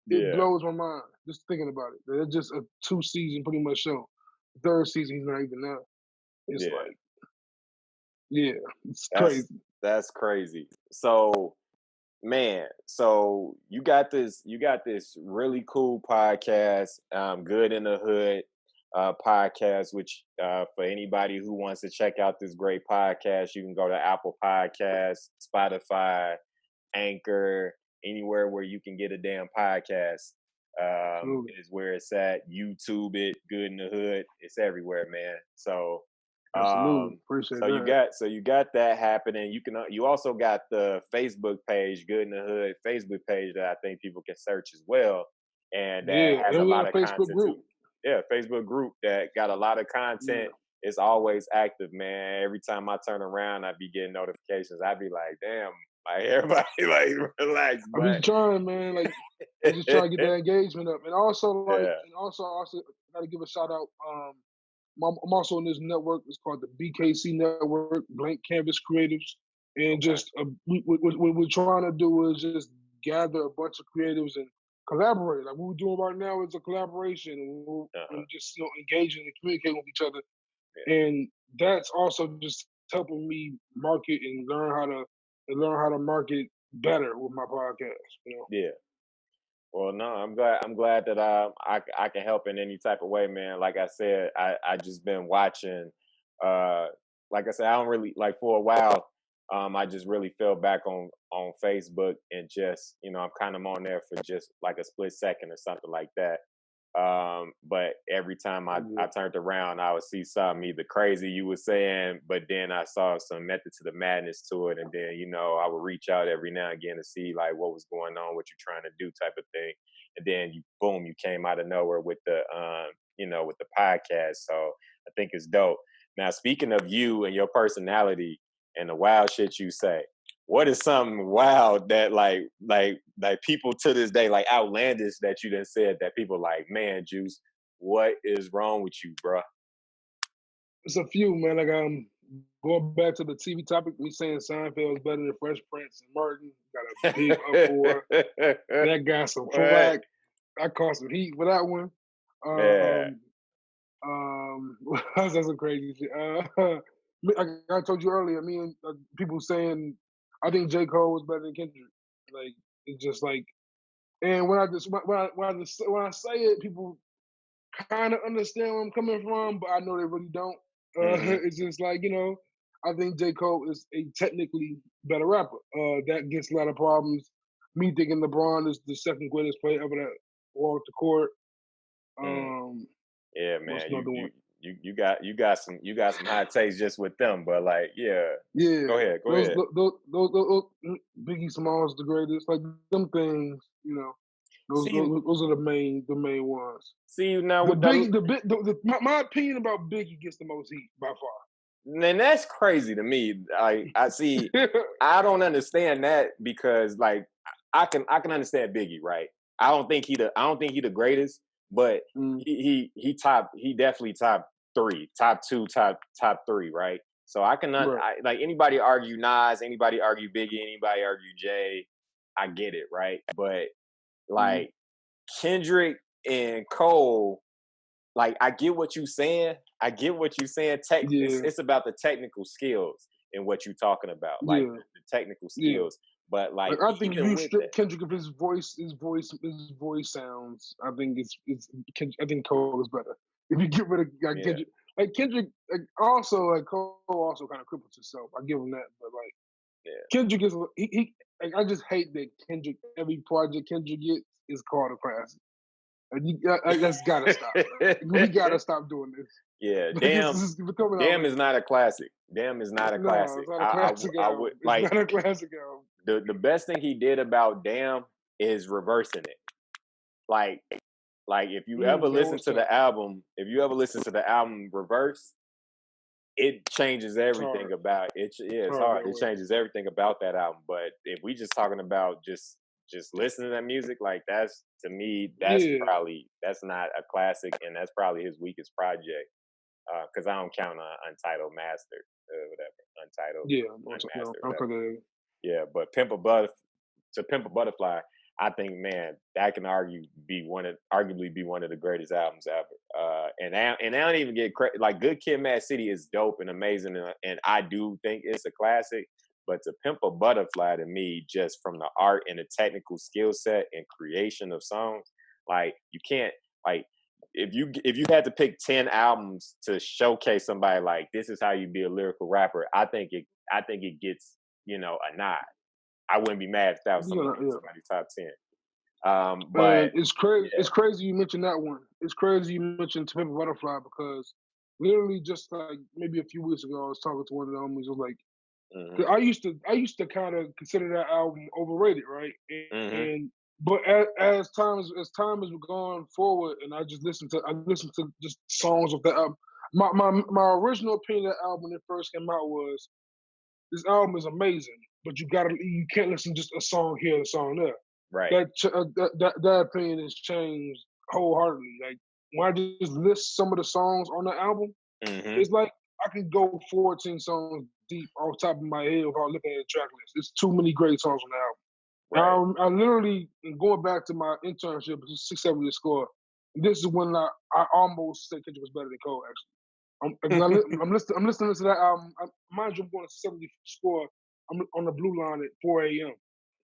it Yeah, blows my mind just thinking about it. They're just a 2 season pretty much show. The third season he's not even there. It's yeah. like, yeah, it's That's crazy. that's crazy. So, man, so you got this really cool podcast, Good in the Hood podcast, which for anybody who wants to check out this great podcast, you can go to Apple Podcasts, Spotify, Anchor, anywhere where you can get a damn podcast. Absolutely, Is where it's at. YouTube it, Good in the Hood. It's everywhere, man. So, absolutely. um, Appreciate so you that. got so you got that happening. You also got the Facebook page, Good in the Hood Facebook page that I think people can search as well, and that Yeah, has a and we lot got a of Facebook content group. too. Yeah, Facebook group that got a lot of Yeah, content. It's always active, man. Every time I turn around, I be getting notifications. I be like, damn, like everybody, like relax, I be but trying, man. Like, I'm just trying to get that engagement up, and yeah, also got to give a shout out. I'm also in this network. It's called the BKC Network, Blank Canvas Creatives, and okay, just what we're trying to do is just gather a bunch of creatives and collaborate. Like what we're doing right now is a collaboration, and uh-huh, we're just engaging and communicating with each other, yeah, and that's also just helping me market and learn how to market better with my podcast. yeah. Well, no, I'm glad that I can help in any type of way, man. Like I said, I just been watching. Uh, like I said, I don't really like for a while. I just really fell back on Facebook and just I'm kind of on there for just like a split second or something like that. But every time I Yeah, turned around, I would see something either crazy you were saying, but then I saw some method to the madness to it, and then I would reach out every now and again to see like what was going on, what you're trying to do, type of thing, and then boom, you came out of nowhere with the podcast. So I think it's dope. Now, speaking of you and your personality and the wild shit you say, what is something wild that like people to this day, like outlandish, that you done said that people like, man, Juice, what is wrong with you, bruh? it's a few, man. Like going back to the TV topic, we saying Seinfeld is better than Fresh Prince and Martin. Got a big uproar. That got some What? flack. I caught some heat for that one. Yeah. Um, that's some crazy shit. Like I told you earlier, me and people saying I think J. Cole was better than Kendrick. Like it's just like, and when I say it, people kind of understand where I'm coming from, but I know they really don't. Hmm. It's just like I think J. Cole is a technically better rapper. That gets a lot of problems. Me thinking LeBron is the second greatest player ever to walk the court. Mm. Um, Yeah, what's man. You another you one? you you got you got some hot takes just with them, but like, yeah. Go Yeah, ahead, go those ahead. those, those, those, those Biggie Smalls the greatest. Like them things. see, Those are the main ones. see now The with the Biggie, my opinion about Biggie gets the most heat by and that's crazy to me. I see. far. I don't understand that because like I can understand Biggie, right? I don't think he the greatest, but Mm, he definitely top three, top two, top three, right? So I can right. like anybody argue Nas, anybody argue Biggie, anybody argue Jay. I get it, right? But Mm, like Kendrick and Cole, like I get what you're saying. I get what you're saying. yeah, It's about the technical skills and what you're talking about, like yeah, the technical yeah. skills. But like Like I think if even you with strip that, Kendrick of his voice sounds, I think I think Cole is better. If you get rid of yeah, Kendrick, like Kendrick, like Cole also kind of cripples himself. I give him that, but like yeah. Kendrick is he like, I just hate that Kendrick every project Kendrick gets is called a classic. That's gotta stop, bro. We gotta stop doing this. Yeah, Like it's becoming damn outrageous. is not a classic. Damn is not a No, classic. it's not a classic I would album. It's like not a classic album. the best thing he did about Damn is reversing it. Like if you ever That listen was to tough. the album, if you ever listen to the album reverse, it changes It's everything hard. about it. Yeah, It's it's hard hard. that It way. changes everything about that album. But if we just talking about just listening to that music, like that's to me, Yeah, that's not a classic, and that's probably his weakest project. Because I don't count Untitled Master, whatever, Untitled, yeah. No, Unmastered, I'm whatever. for that. Yeah, but to Pimp a Butterfly, I think man that can arguably be one of the greatest albums ever. And I don't even get credit. Like Good Kid, Mad City is dope and amazing, and I do think it's a classic. But to Pimp a Butterfly to me, just from the art and the technical skill set and creation of songs, like you can't like if you had to pick 10 albums to showcase somebody like this is how you be a lyrical rapper, I think it gets a nod. I wouldn't be mad if that was Yeah, yeah. somebody's top 10. And But it's crazy. yeah. It's crazy you mentioned that one. It's crazy you mentioned To Pimp a Butterfly because literally just like maybe a few weeks ago, I was talking to one of the homies. I was like, Hmm. 'cause I used to kind of consider that album overrated, right? Hmm. And but as time has gone forward, and I listened to just songs of the album. My original opinion of the album when it first came out was this album is amazing, but you can't listen just a song here, a song there. Right. That opinion has changed wholeheartedly. Like when I just list some of the songs on the album, Hmm. it's like I can go 14 songs deep off the top of my head without looking at the track list. It's too many great songs on the Right. album. I literally, going back to my internship, 6 7 year score. This is when I almost said Kendrick was better than Cole. Actually, I'm listening to that album. Mind you, I'm going to 70 score. I'm on the blue line at 4 a.m.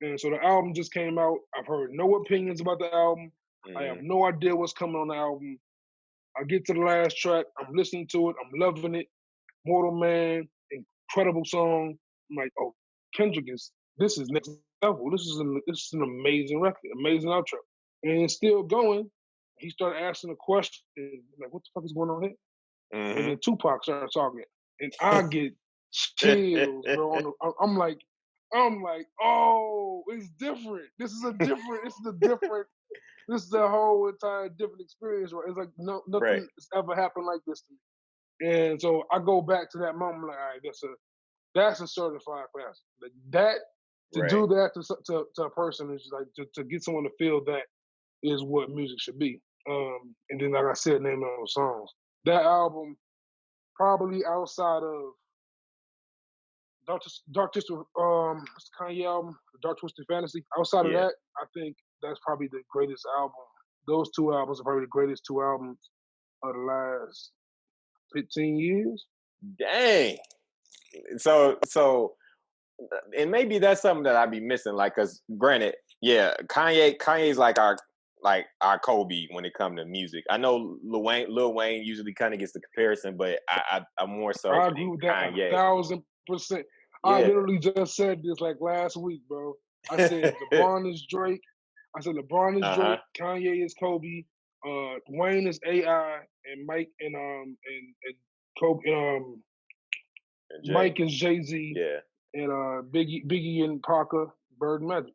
And so the album just came out. I've heard no opinions about the album. I have Hmm. no idea what's coming on the album. I get to the last track. I'm listening to it. I'm loving it. Mortal Man, incredible song. I'm like, oh, Kendrick this is next level. This is an amazing record, amazing outro. And it's still going. He started asking a question, like, what the fuck is going on here? And Hmm. then Tupac started talking. And I get chills, bro. I'm like, oh, it's different. This is a whole entire different experience. Right? It's like Right. nothing has ever happened like this to me. And so I go back to that moment, like, all right, that's a certified classic. Like that to Right. do that to a person is like to get someone to feel that is what music should be. And then like I said, name those songs. That album probably outside of Dark Twisted what's the Kanye album, the Dark Twisted Fantasy. Outside of Yeah. that, I think that's probably the greatest album. Those two albums are probably the greatest two albums of the last 15 years. Dang. So and maybe that's something that I'd be missing. Like, cause granted, yeah, Kanye's like our Kobe when it comes to music. I know Lil Wayne usually kind of gets the comparison, but I more so I agree think with that Kanye. 1,000%. I Yeah. literally just said this like last week, bro. I said LeBron is Drake. I said LeBron is Uh huh. Drake. Kanye is Kobe. Wayne is AI, and Mike and Kobe. And Jay. Mike is Jay Z, Yeah. and Biggie and Parker Bird Magic.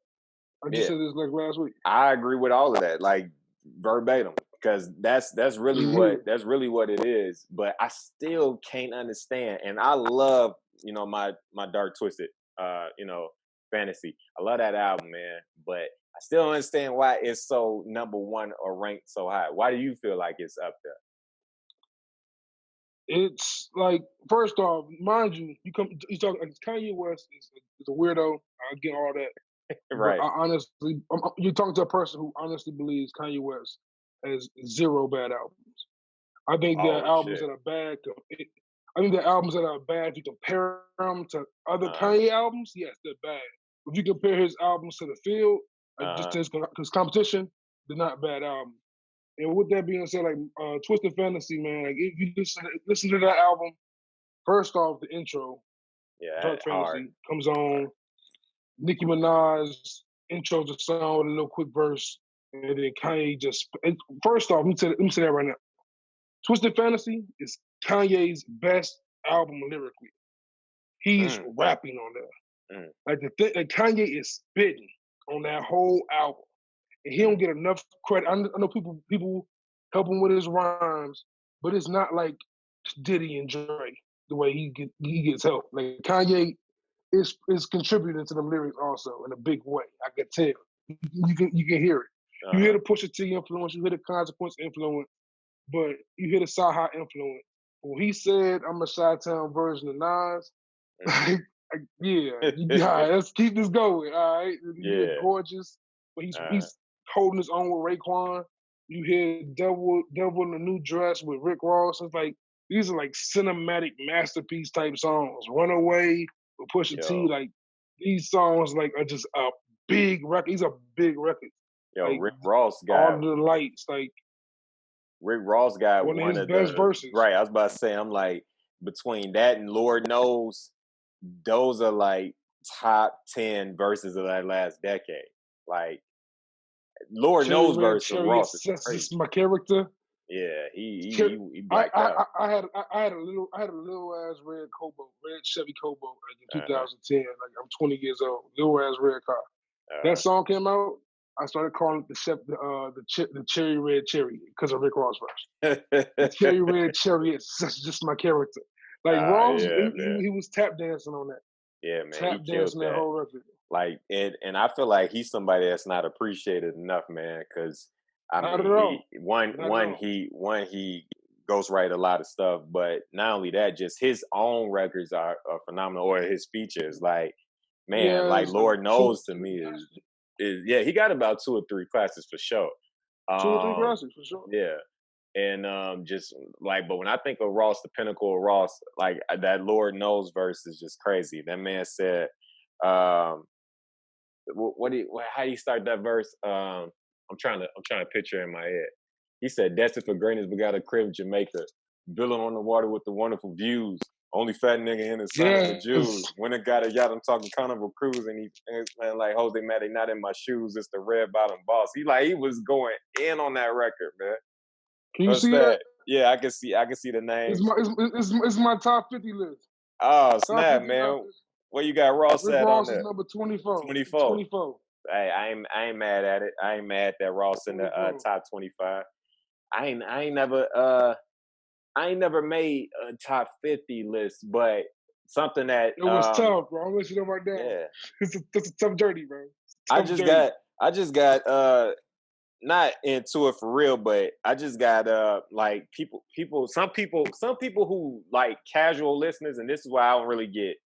I just Yeah, said this like last week. I agree with all of that, like verbatim, because that's really Mhm. what it is. But I still can't understand, and I love my Dark Twisted fantasy. I love that album, man. But I still don't understand why it's so number one or ranked so high. Why do you feel like it's up It's like, first off, mind you, you talk like Kanye West is a weirdo. I get all that, there? but Right. I honestly, you're talking to a person who honestly believes Kanye West has zero bad albums. I think there are Oh albums shit. that are bad. I think there are albums that are bad. If you compare them to other Uh Kanye albums, yes, they're bad. If you compare his albums to the field, like just uh. his competition, they're not bad albums. And with that being said, like Twisted Fantasy, man, like if you listen to that album, first off, the intro, Yeah, Dark hard. Fantasy, comes on. Nicki Minaj intros the song with a little quick verse, and then Kanye just. First off, let me say that right now. Twisted Fantasy is Kanye's best album lyrically. He's Mm, rapping on there. mm, Like Kanye is spitting on that whole album, and he don't mm. get enough credit. I know people help him with his rhymes, but it's not like Diddy and Dre the way he gets help. Like Kanye is contributing to the lyrics also in a big way. I can tell. You can hear it. You hear Uh-huh. the Pusha T influence. You hear the Consequence influence. But you hear the Saha influence. When he said, "I'm a Chi-Town version of Nas," Mm. like, yeah, let's keep this going. All right, you hear Yeah. "Gorgeous," but Uh, he's holding his own with Raekwon. You hear "Devil in a New Dress" with Rick Ross. It's like these are like cinematic masterpiece type songs. "Runaway" with Pusha T. yo, Like these songs like are just a big record. These are big records. Like Rick Ross all got the lights. Like one of one his of best the verses. right. I was about to say, I'm like between that and Lord knows, those are like top 10 verses of that last decade. Like Lord Cherry knows Red verse of Cherry. Ross is That's crazy. just my character. Yeah, Cher- he blacked out. I had a little ass red Chevy Cobalt like in Uh-huh. 2010. Like I'm 20 years old, little ass red car. That Uh-huh. song came out. I started calling it the Cherry Red Cherry because of Rick Ross verse. The Cherry Red Cherry is just my character. Like Ross, Yeah, man. he was tap dancing on that, Yeah, man. tap He killed dancing that that. whole record. Like and I feel like he's somebody that's not appreciated enough, man. Because I Not at mean, he all. one Not at one all. he one he ghostwrite a lot of stuff, but not only that, just his own records are phenomenal, or his features. Like man, Yeah, like it's like Lord knows to me is yeah, he got about two or three classes for sure. two or three Um, classics for sure. yeah, and just like, but when I think of Ross, the pinnacle of Ross, like that Lord knows verse is just crazy. That man said. Um, how do you start that verse? I'm trying to picture in my head. He said, "Destined for greatness, but got a crib in Jamaica, villain on the water with the wonderful views. Only fat nigga in the son of the Jews. Yes. When it got a yacht, I'm talking Carnival Cruise, and and like Jose Matic, not in my shoes. It's the red bottom boss. He was going in on that record, man. Can you What's see that? that? Yeah, I can see the It's names. it's my top 50 list. Oh Top snap, 50 man! rappers. Where you got Ross Rick at on Ross is there? number 24. 24. 24. Hey, I ain't mad at it. I ain't mad that Ross in the 24. top 25. I ain't never made a top 50 list, but something that It was tough, bro. I'm gonna let you know right now. yeah. It's a tough journey, bro. I Tough just journey. got I just got not into it for real, but I just got like some people who like casual listeners, and this is why I don't really get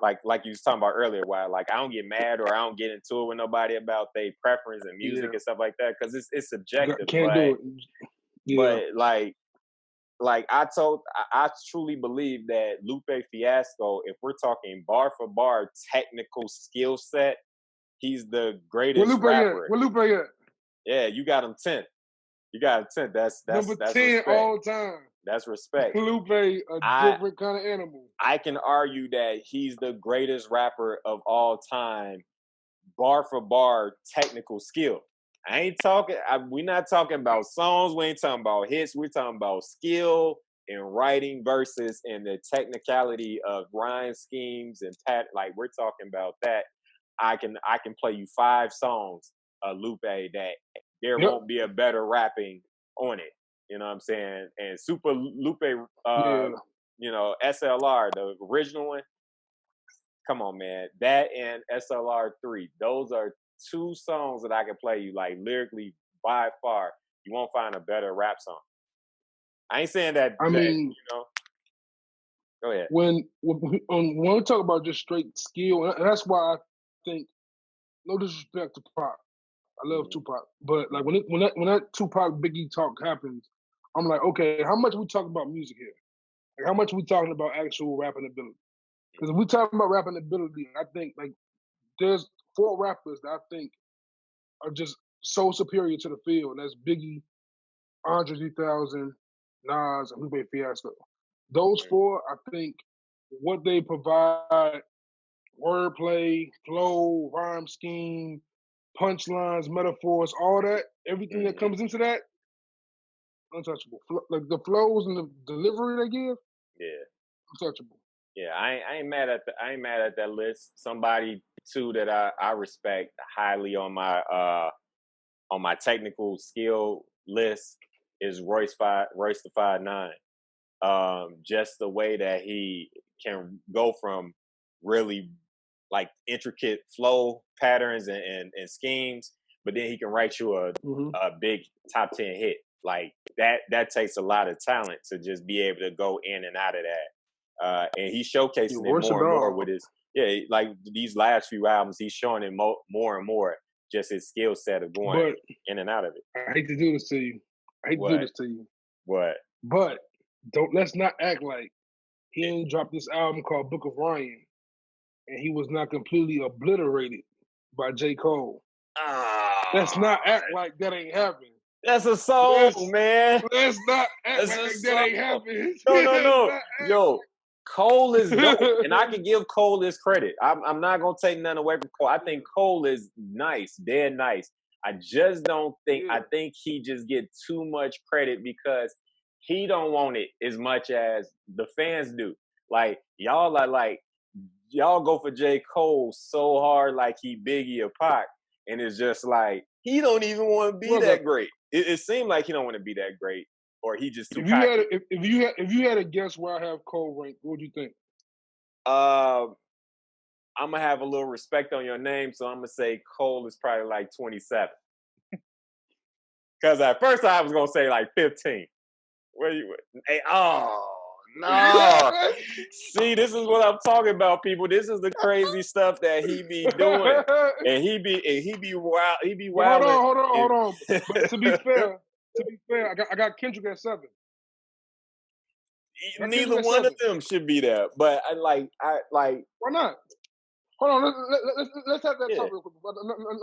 like you was talking about earlier, why like I don't get mad or I don't get into it with nobody about their preference and music Yeah. and stuff like that because it's subjective. Can't do it. Yeah. But like I truly believe that Lupe Fiasco, if we're talking bar for bar technical skill set, he's the Where greatest Lupe at? rapper. Where Lupe at? Yeah, you got him 10th. You got him 10th. Number That's 10 respect. all time. That's respect. Lupe, a I different kind of animal. I can argue that he's the greatest rapper of all time, bar for bar technical skill. I ain't talking. We're not talking about songs. We ain't talking about hits. We're talking about skill in writing verses and the technicality of rhyme schemes and pat. Like we're talking about that. I can play you 5 songs of Lupe that there Yep. won't be a better rapping on it. You know what I'm saying? And Super Lupe, Yeah. you know, SLR, the original one. Come on, man. That and SLR 3. Those are 2 songs that I can play you like lyrically by far. You won't find a better rap song. I ain't saying that I mean, you know. Go ahead. when we talk about just straight skill, and that's why I think, no disrespect to Pac, I love Tupac, but like when that Tupac Biggie talk happens, I'm like, okay, how much we talking about music here? Like, how much we talking about actual rapping ability? Because if we talking about rapping ability, I think like there's 4 rappers that I think are just so superior to the field. And that's Biggie, Andre 3000, Nas, and Lupe Fiasco. Those 4, I think, what they provide, wordplay, flow, rhyme scheme, punchlines, metaphors, all that, everything that comes into that, untouchable. Like the flows and the delivery they give, Yeah. untouchable. Yeah, I ain't mad at that list. Somebody too that I respect highly on my technical skill list is Royce the 5'9". Just the way that he can go from really like intricate flow patterns and schemes, but then he can write you a big top 10 hit. Like that takes a lot of talent to just be able to go in and out of that. And he's showcasing it more and more with his, like these last few albums, he's showing it more and more, just his skill set of going in and out of it. I hate to do this to you. What? But let's not act like he ain't dropped this album called Book of Ryan and he was not completely obliterated by J. Cole. Let's not act like that ain't happened. That's a song, man. Let's not act like that ain't happened. No. Yo, Cole is dope, and I can give Cole his credit. I'm not gonna take nothing away from Cole. I think Cole is nice, dead nice. I just don't think. I think he just get too much credit because he don't want it as much as the fans do. Like y'all are like y'all go for J. Cole so hard, like he Biggie or Pac, and it's just like he don't even want to be that great. It seemed like he don't want to be that great, or he just too cocky. If you had to guess where I have Cole ranked, what would you think? I'm gonna have a little respect on your name, so I'm gonna say Cole is probably like 27. Because at first I was gonna say like 15. Where you? Hey, oh no! See, this is what I'm talking about, people. This is the crazy stuff that he be doing, and he be wild. He be wild. Hold on. But to be fair, I got Kendrick at 7. Neither one of them should be there, but I like. Why not? Hold on, let's have that talk real quick. I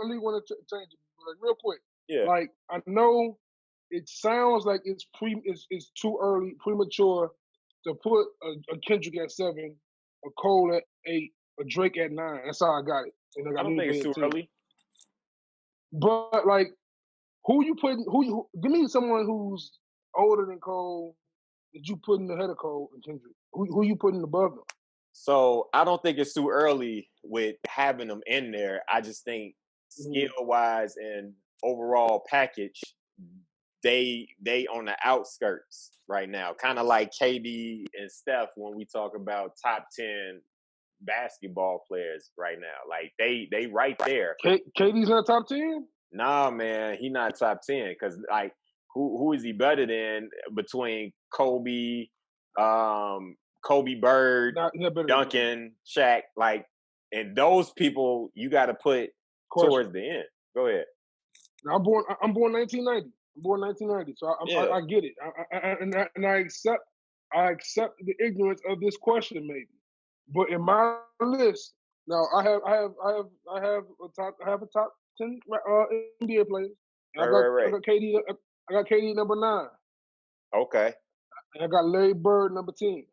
need one to change it real quick. Yeah. Like I know it sounds like it's too early, premature to put a Kendrick at 7, a Cole at 8, a Drake at 9. That's how I got it. And I don't think it's too early. But like, who you give me someone who's older than Cole that you putting ahead of Cole and Kendrick. Who you putting above them? So I don't think it's too early with having them in there. I just think skill wise and overall package, they on the outskirts right now. Kind of like KD and Steph when we talk about top 10 basketball players right now. Like they right there. KD's not top 10? Nah, man, he not top 10 because like who is he better than between Kobe, Bird, Duncan, Shaq, like, and those people you got to put towards the end. Go ahead. I'm born 1990. I'm born 1990, so I get it. I accept the ignorance of this question, maybe. But in my list, now I have a top 10 NBA players. Right. I got KD. I got KD number 9. Okay. And I got Larry Bird number 10.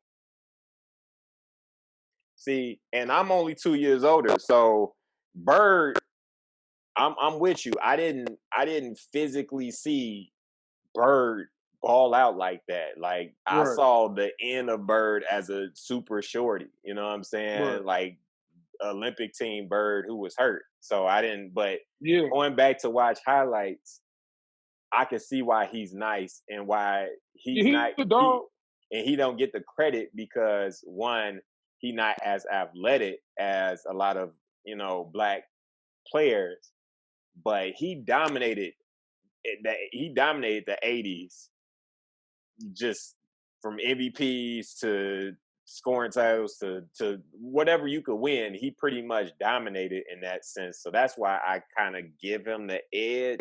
See, and I'm only 2 years older, so Bird, I'm with you. I didn't physically see Bird ball out like that. Like I saw the end of Bird as a super shorty. You know what I'm saying? Right. Like Olympic team Bird who was hurt. So I didn't. But Yeah. going back to watch highlights, I can see why he's nice and why he's not. He don't get the credit because one, he not as athletic as a lot of black players, but he dominated. He dominated the '80s, just from MVPs to scoring titles to whatever you could win. He pretty much dominated in that sense. So that's why I kind of give him the edge.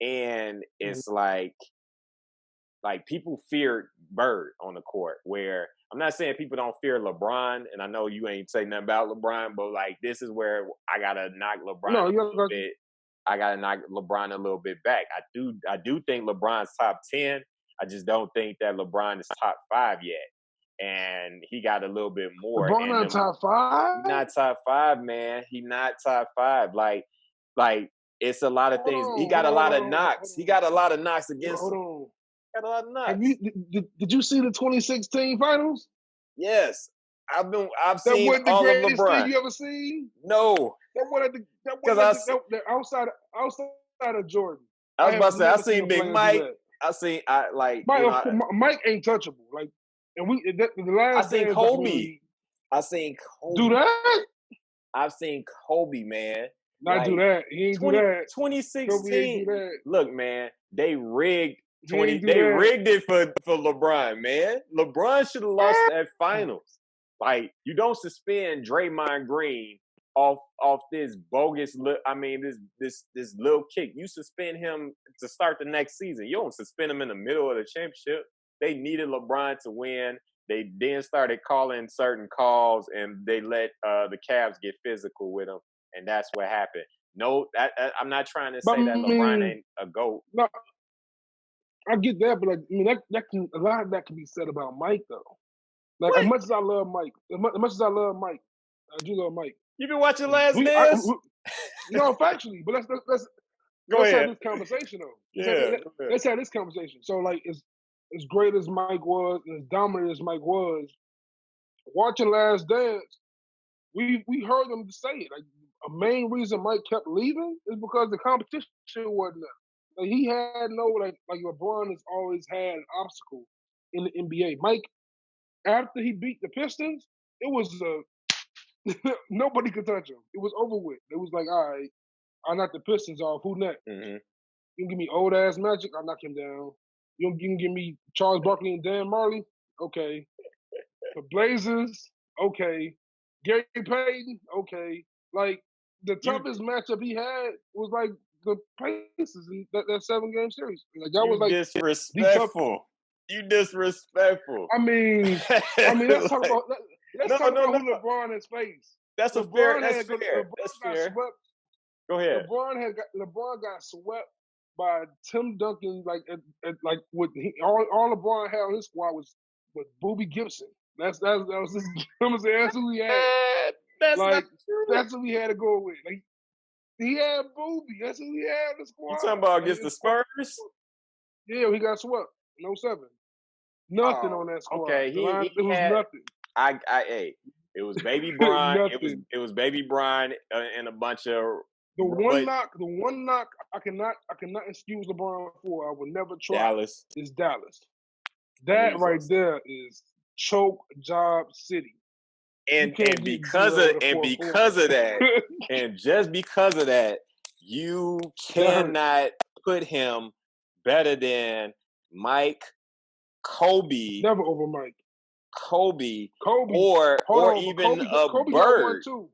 And it's like people fear Bird on the court, where I'm not saying people don't fear LeBron, and I know you ain't saying nothing about LeBron, but like this is where I gotta knock LeBron a little bit. I gotta knock LeBron a little bit back. I do think LeBron's top 10. I just don't think that LeBron is top 5 yet, and he got a little bit more. LeBron not top 5. He's not top 5, man. He not top 5. Like it's a lot of things. He got a lot of knocks. He got a lot of knocks against him. Got a lot of knocks. Did you see the 2016 finals? Yes, I've seen all of LeBron. That wasn't the greatest thing you ever seen? No, outside of Jordan. I was about to say I seen Big Mike. Mike ain't touchable. Like, and the last. I seen Kobe. I seen Kobe. Do that? I've seen Kobe, man. Not do that. He ain't do that. 2016. Look, man, they rigged. They rigged it for LeBron, man. LeBron should have lost that finals. Like, you don't suspend Draymond Green off this bogus. This little kick. You suspend him to start the next season. You don't suspend him in the middle of the championship. They needed LeBron to win. They then started calling certain calls, and they let the Cavs get physical with him, and that's what happened. No, I'm not trying to say that LeBron ain't a GOAT. No. I get that, but a lot of that can be said about Mike, though. Like, as much as I love Mike, I do love Mike. You been watching Last Dance? No, factually, but let's have this conversation though. Let's have this conversation. So, like, as great as Mike was, as dominant as Mike was, watching Last Dance, we heard them say it. Like, a main reason Mike kept leaving is because the competition wasn't there. Like, he had like LeBron has always had an obstacle in the NBA. Mike, after he beat the Pistons, it was nobody could touch him. It was over with. It was like, all right, I knocked the Pistons off. Who next? Mm-hmm. You can give me old ass Magic, I'll knock him down. You can give me Charles Barkley and Dan Marley? Okay. The Blazers? Okay. Gary Payton? Okay. Like, the toughest matchup he had was like the Pacers in that 7-game series. Like, that was like disrespectful. You disrespectful. I mean, let's talk about who LeBron has faced. That's fair. That's fair. Go ahead. LeBron got swept by Tim Duncan. Like all LeBron had on his squad was Boobie Gibson. That was his. That's who he had. That's not true. That's who he had to go with. Like, he had Boobie. That's who he had in the squad. You talking about against the Spurs? Yeah, he got swept. No 7. Nothing on that squad. Okay, it was nothing. It was Baby Bron. it was Baby Bron and a bunch of the one knock I cannot excuse LeBron for. I would never try. Dallas is Dallas. That right there is choke job city. And because of that, and just because of that, you cannot put him better than Mike, Kobe. Never over Mike. Kobe or even Kobe Bird. Got one too.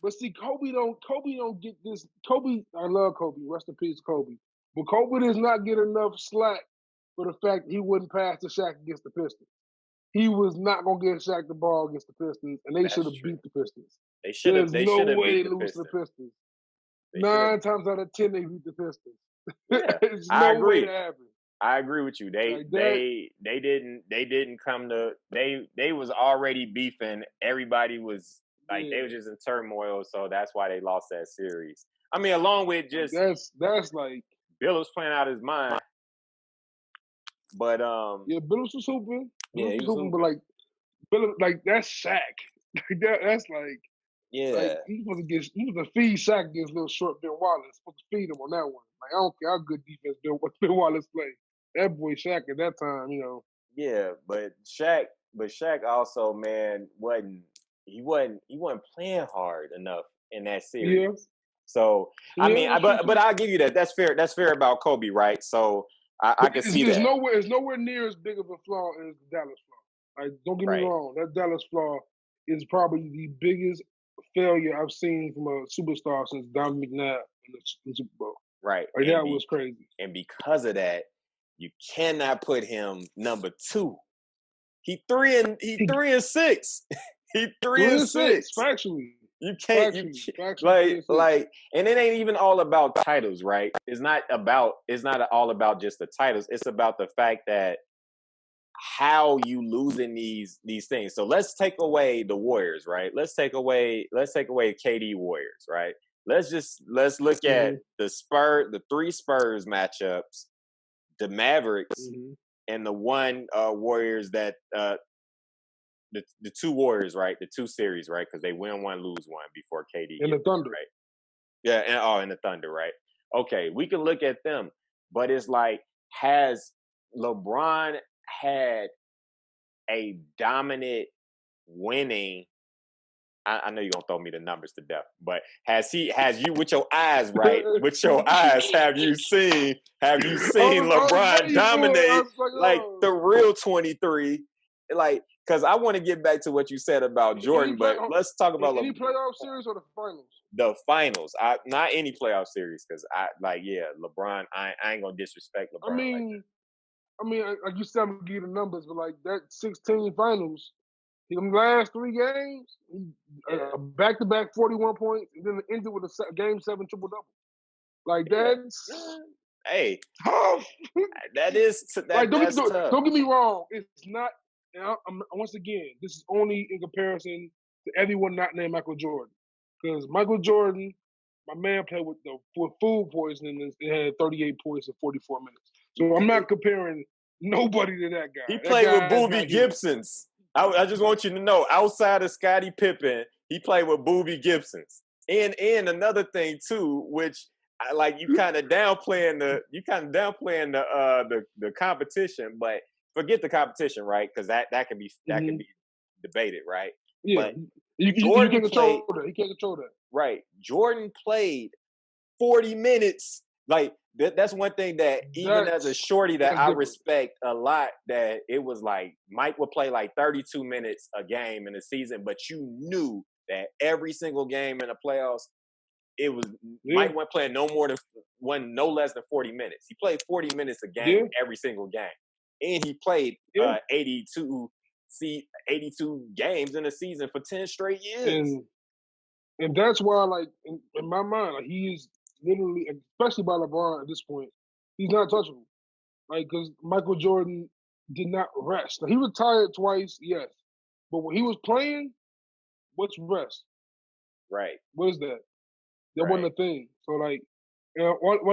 But see, Kobe don't get this. Kobe, I love Kobe. Rest in peace, Kobe. But Kobe does not get enough slack for the fact he wouldn't pass to Shaq against the Pistons. He was not gonna get Shaq the ball against the Pistons, and they should have beat the Pistons. They should have. There's no way they lose to the Pistons. 9 times out of 10, they beat the Pistons. Yeah, There's no way to happen. I agree with you. They didn't come to they was already beefing. Everybody was like they were just in turmoil, so that's why they lost that series. I mean, along with just that's like Bill was playing out his mind. But Bill was hooping. Yeah, he was hooping. But like Bill, like that's Shaq. That's like Yeah, Like he was to feed Shaq against little short Ben Wallace. Supposed to feed him on that one. Like I don't care how good defense Ben Wallace play. That boy Shaq at that time, yeah, but Shaq also, man, wasn't playing hard enough in that Yeah, series. So I yeah, mean, that's true but too. I'll give you that. That's fair. That's fair about Kobe, right? So I But can see that. it's nowhere near as big of a flaw as the Dallas flaw. Like, don't get me Right. wrong, that Dallas flaw is probably the biggest failure I've seen from a superstar since Don McNabb in the Super Bowl. Right. Like that was crazy. And because of that, you cannot put him number 2. He He 3-6. He three three and and six, six. factually, You can't factually 3 and 6. and it ain't even all about titles, right? It's not all about just the titles. It's about the fact that how you losing these things. So let's take away the Warriors, right? Let's take away KD Warriors, right? Let's look at Mm-hmm. the 3 Spurs matchups, the Mavericks, Mm-hmm. and the one Warriors that the 2 Warriors, right? The 2 series, right? Because they win one, lose one before KD And gets the Thunder. right. Yeah, and the Thunder, right? Okay, we can look at them, but it's like, has LeBron had a dominant winning? I know you're gonna throw me the numbers to death, but has you with your eyes, right? With your eyes, have you seen I was LeBron waiting for it. I dominate was like, like oh. the real 23? Like, because I want to get back to what you said about Jordan, but let's talk about Any playoff series or the finals? the finals. Not any playoff series, because LeBron. I ain't gonna disrespect I LeBron like mean, like you said, I'm gonna give you the numbers, but like that 16 finals, them last 3 games, that. Yeah, back-to-back 41 points, and then ended with a game 7 triple-double. Like yeah. that's Hey, tough. Like that's tough. don't get me wrong, it's not. And once again, this is only in comparison to everyone not named Michael Jordan, because Michael Jordan, my man, played with food poisoning and had 38 points in 44 minutes. So I'm not comparing nobody to that He guy. That played with guy is Boobie not human. Gibsons. I just want you to know, outside of Scottie Pippen, he played with Boobie Gibsons. And another thing too, which I like, you kind of downplaying the competition, but forget the competition, right? Because that can be Mm-hmm. debated, right? Yeah, But you Jordan can't played control that. He can't control that. right. Jordan played 40 minutes. Like, that's one thing that, even as a shorty, that That's I different. respect a lot, that it was like Mike would play like 32 minutes a game in a season, but you knew that every single game in the playoffs, it was Yeah, Mike wasn't playing no less than 40 minutes. He played 40 minutes a game yeah, every single game. And he played yeah. 82 games in a season for 10 straight years. And that's why, like, in my mind, like, he is literally, especially by LeBron at this point, he's not touchable. Like, because Michael Jordan did not rest. Like, he retired twice, yes, but when he was playing, what's rest? Right, What is that? That right. wasn't a thing. So, like, when I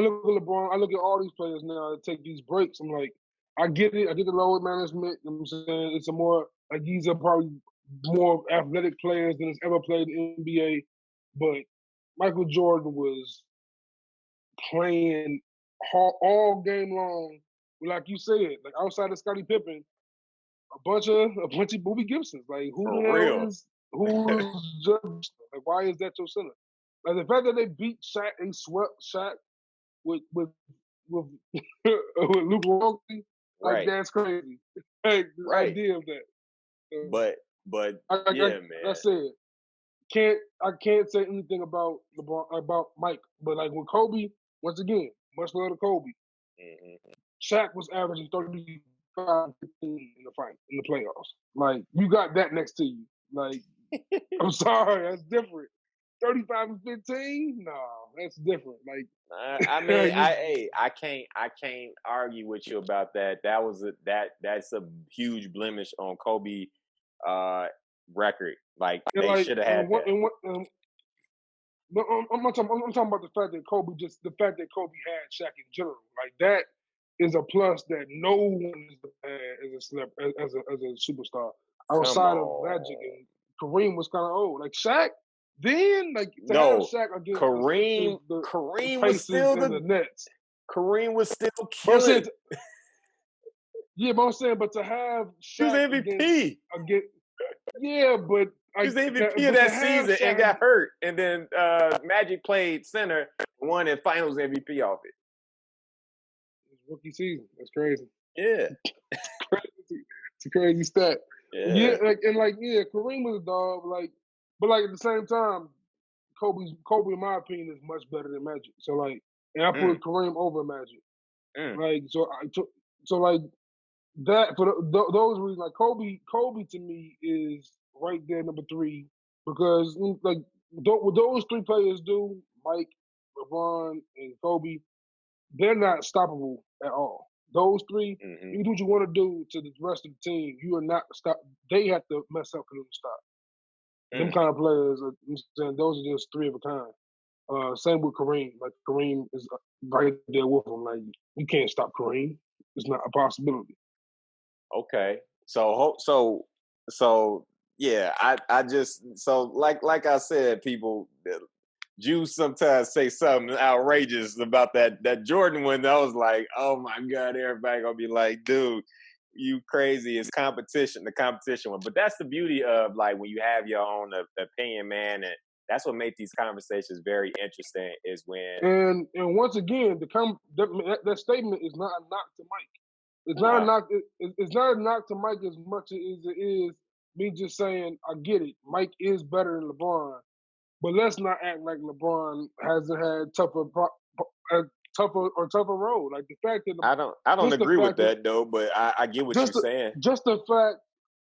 look at LeBron, I look at all these players now that take these breaks. I'm like, I get it. I get the load management. You know what I'm saying? It's a more, like, these are probably more athletic players than has ever played in the NBA. But Michael Jordan was playing all game long. Like you said, like outside of Scottie Pippen, a bunch of Boobie Gibsons. Like who the For hell real. is Judge? Like why is that your center? Like the fact that they beat Shaq, they swept Shaq with with Luke Walton, like Right, that's crazy. Like the right. idea of that. But yeah, Like I man. said, I can't say anything about LeBron about Mike, but like with Kobe, once again, much love to Kobe. Mm-hmm. Shaq was averaging 35 15 in the playoffs. Like you got that next to you. Like I'm sorry, that's different. 35 and 15? No, that's different. Like I mean, I can't argue with you about that. That's a huge blemish on Kobe record. Like, and they like should have had and that. what and what no, I'm talking about the fact that Kobe had Shaq in general. Like that is a plus that no one has had as a superstar Come outside of Magic, on. and Kareem was kind of old. Like Shaq, Then, like, to have No, Shaq against the Kareem was Pacers still and the Nets. Kareem was still But I'm saying, killing. yeah, but I'm saying, but to have He was Shaq MVP. against, yeah, but He was like, the MVP of but to that have season and Shaq, got hurt. And then Magic played center, won and finals MVP off it. rookie season. That's crazy. Yeah. Crazy. It's a crazy stat. Yeah, Yeah. yeah, Kareem was a dog. But like at the same time, Kobe, in my opinion, is much better than Magic. So like, and I put Mm, Kareem over Magic. mm, Like so like that for those reasons. Like Kobe to me is right there number 3 because like what those 3 players do, Mike, LeBron, and Kobe, they're not stoppable at all. Those 3, mm-hmm. you can do what you want to do to the rest of the team. You are not stop. They have to mess up for them to stop. Them kind of players, I'm saying, those are just 3 of a kind. Same with Kareem. Like Kareem is right there with him. Like you can't stop Kareem. It's not a possibility. Okay. So yeah, I just so like I said, people Jews sometimes say something outrageous about that Jordan one. I was like, oh my God, everybody gonna be like, dude, you crazy. It's competition, the competition one. But that's the beauty of like when you have your own opinion, man, and that's what makes these conversations very interesting is when And once again, that statement is not a knock to Mike. It's not a knock. It's not a knock to Mike as much as it is me just saying I get it. Mike is better than LeBron, but let's not act like LeBron hasn't had tougher road. Like the fact that I don't just the agree with fact that that though, but I get what you're just the saying. just the fact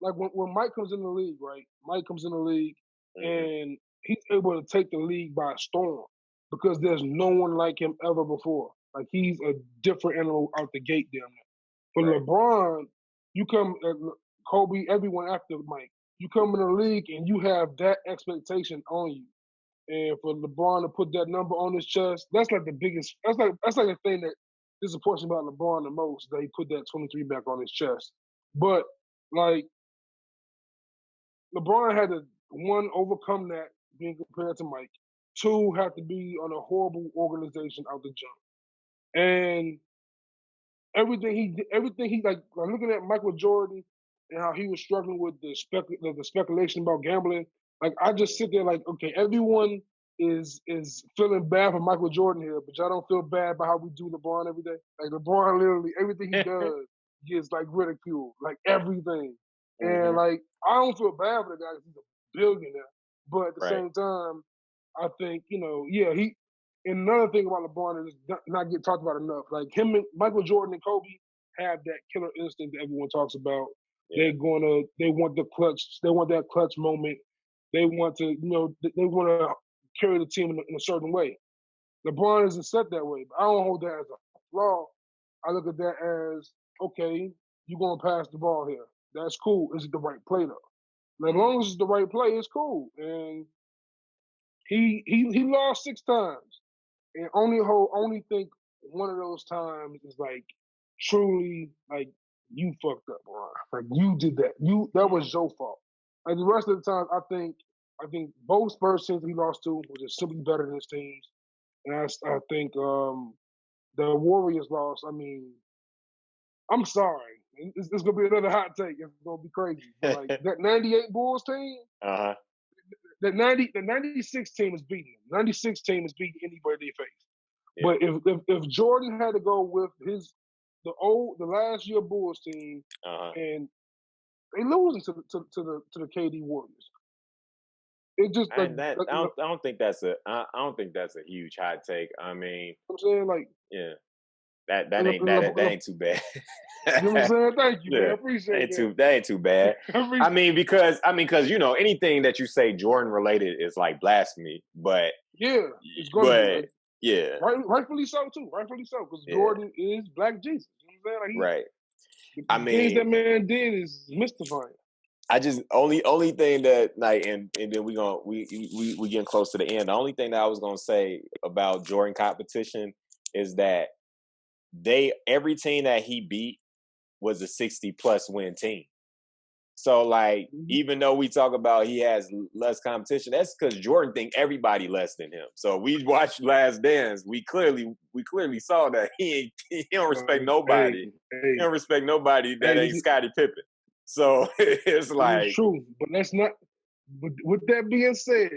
like when Mike comes in the league, right? Mike comes in the league Mm-hmm. and he's able to take the league by storm because there's no one like him ever before. Like he's a different animal out the gate, damn it. For Right. LeBron, you come Kobe, everyone after Mike. You come in the league and you have that expectation on you. And for LeBron to put that number on his chest, that's like the biggest. That's like the thing that disappoints me about LeBron the most. That he put that 23 back on his chest. But like LeBron had to, one, overcome that being compared to Mike. 2, have to be on a horrible organization out the jump. And everything he like looking at Michael Jordan and how he was struggling with the speculation about gambling. Like I just sit there like, okay, everyone is feeling bad for Michael Jordan here, but y'all don't feel bad about how we do LeBron every day. Like LeBron literally everything he does gets like ridiculed, like everything. And Mm-hmm. like I don't feel bad for the guy because he's a billionaire, but at the Right. same time, I think yeah, he. And another thing about LeBron is not get talked about enough. Like him and Michael Jordan and Kobe have that killer instinct that everyone talks about. Yeah. They want the clutch, they want that clutch moment. They want to, they want to carry the team in a certain way. LeBron isn't set that way, but I don't hold that as a flaw. I look at that as, okay, you're going to pass the ball here. That's cool. Is it the right play though? As long as it's the right play, it's cool. And he lost 6 times. And only think one of those times is like truly like you fucked up, Ron. Like you did that. That was your fault. Like the rest of the time, I think both Spurs teams he lost to were just simply better than his teams. And I think the Warriors lost. I mean, I'm sorry. It's gonna be another hot take. It's gonna be crazy. But like that '98 Bulls team, Uh-huh. the '96 team is beating them. '96 team is beating anybody they face. Yeah. But if Jordan had to go with the last year Bulls team, and they losing to the KD Warriors, it just I don't think that's I don't think that's a huge hot take. I mean, I'm saying like yeah, that ain't too bad. You know what I'm saying? Thank you, man. I Yeah, appreciate that. that ain't too bad. I mean, because anything that you say Jordan related is like blasphemy. But yeah, it's gonna be like, yeah, rightfully so too. Rightfully so, because Jordan is Black Jesus. You know what I'm saying? Like right. The things that man did is mystifying. I just only thing that like and then we getting close to the end. The only thing that I was gonna say about Jordan competition is that every team that he beat was a 60+ win team. So like, even though we talk about he has less competition, that's because Jordan think everybody less than him. So we watched Last Dance. We clearly saw that he don't respect nobody. He don't respect nobody that ain't Scottie Pippen. So it's like, it's true, but that's not. But with that being said,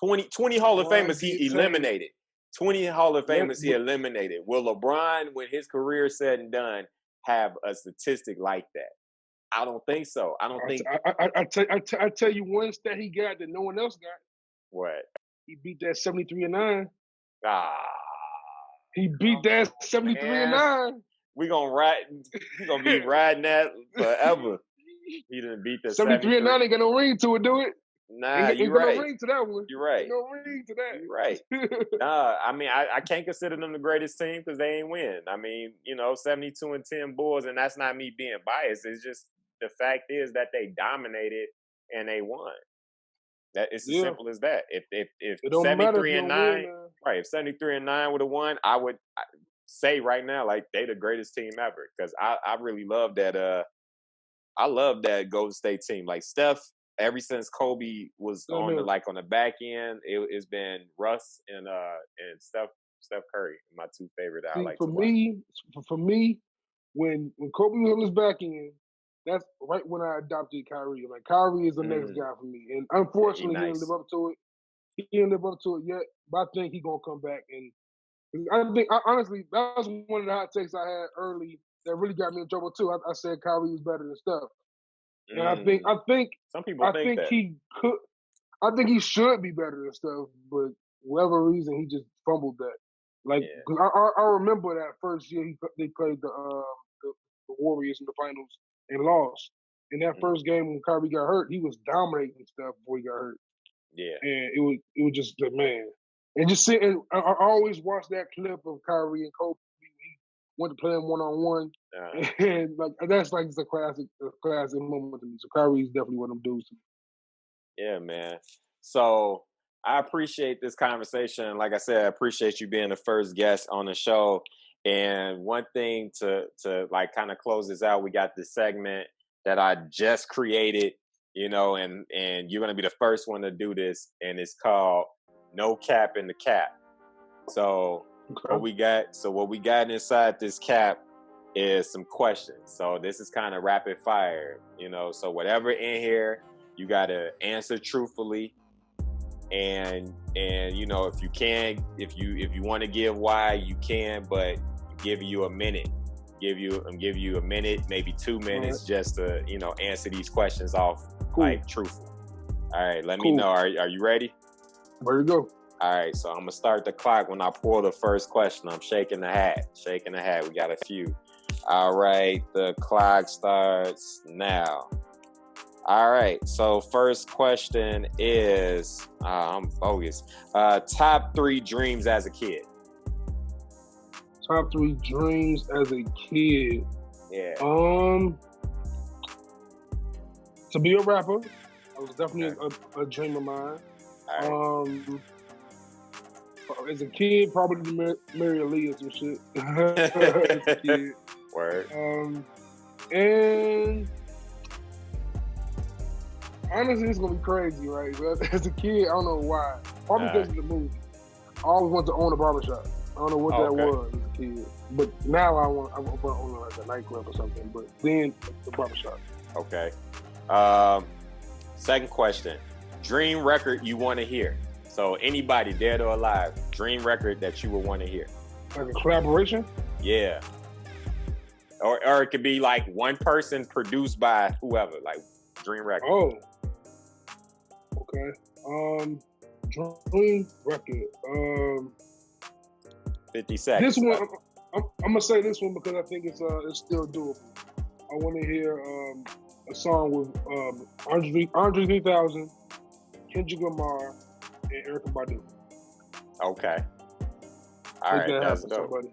20 Hall of Famers he eliminated. 20 Hall of Famers he eliminated. Will LeBron, when his career is said and done, have a statistic like that? I don't think so. I don't think. I tell you one stat he got that no one else got. What? He beat that 73-9. Ah. He beat that 73-9. We gonna be riding that forever. He didn't beat the 73-9 ain't got no ring to it, do it? Nah, you're right. No ring to that one. You're right. Ain't no ring to that. You're right. I mean, I can't consider them the greatest team because they ain't win. I mean, 72-10 Bulls, and that's not me being biased. It's just the fact is that they dominated and they won. That it's as simple as that. If 73-9, right? If 73-9 would have won, I would say right now like they the greatest team ever because I really love that. I love that Golden State team. Like Steph, ever since Kobe was on the back end, it's been Russ and Steph Curry, my two favorite. For me, when Kobe was on his back end, that's right when I adopted Kyrie. Like Kyrie is the next guy for me, and unfortunately, he didn't live up to it. He didn't live up to it yet, but I think he's gonna come back. And honestly, that was one of the hot takes I had early that really got me in trouble too. I said Kyrie is better than Steph, and I think some people think that he could. I think he should be better than Steph, but whatever reason, he just fumbled that. Like, cause I remember that first year they played the Warriors in the finals and lost. In that first game when Kyrie got hurt, he was dominating stuff before he got hurt. Yeah, and it was just the man. And just sitting, I always watch that clip of Kyrie and Kobe. He went to play him 1-on-1, and like that's like a classic moment to me. So Kyrie's definitely one of them dudes. Yeah, man. So I appreciate this conversation. Like I said, I appreciate you being the first guest on the show. And one thing to like kind of close this out, we got this segment that I just created, and you're gonna be the first one to do this, and it's called No Cap in the Cap. So what we got inside this cap is some questions. So this is kind of rapid fire, so whatever in here, you gotta answer truthfully. And if you want to give why, you can, but give you a minute. Give you a minute, maybe 2 minutes, just to answer these questions off like truthful. All right, let me know. Are you ready? Ready to go. All right, so I'm gonna start the clock when I pull the first question. I'm shaking the hat. We got a few. All right, the clock starts now. All right, so first question is, I'm bogus. Top 3 dreams as a kid. Top 3 dreams as a kid. Yeah. To be a rapper. That was definitely a dream of mine. All right. As a kid, probably to marry Aaliyah or some shit. As a kid. Word. And honestly, it's gonna be crazy, right? But as a kid, I don't know why. Probably because of the movie. I always wanted to own a barbershop. I don't know what that was as a kid. But now I want to own like a nightclub or something. But then the barbershop. Okay. Second question. Dream record you want to hear. So anybody, dead or alive, dream record that you would want to hear. Like a collaboration? Yeah. Or it could be like one person produced by whoever, like dream record. Oh. Okay. Dream record. 50 seconds. This one, I'm gonna say this one because I think it's still doable. I want to hear a song with Andre 3000, Kendrick Lamar, and Erykah Badu. Okay. All right, that's dope. Somebody.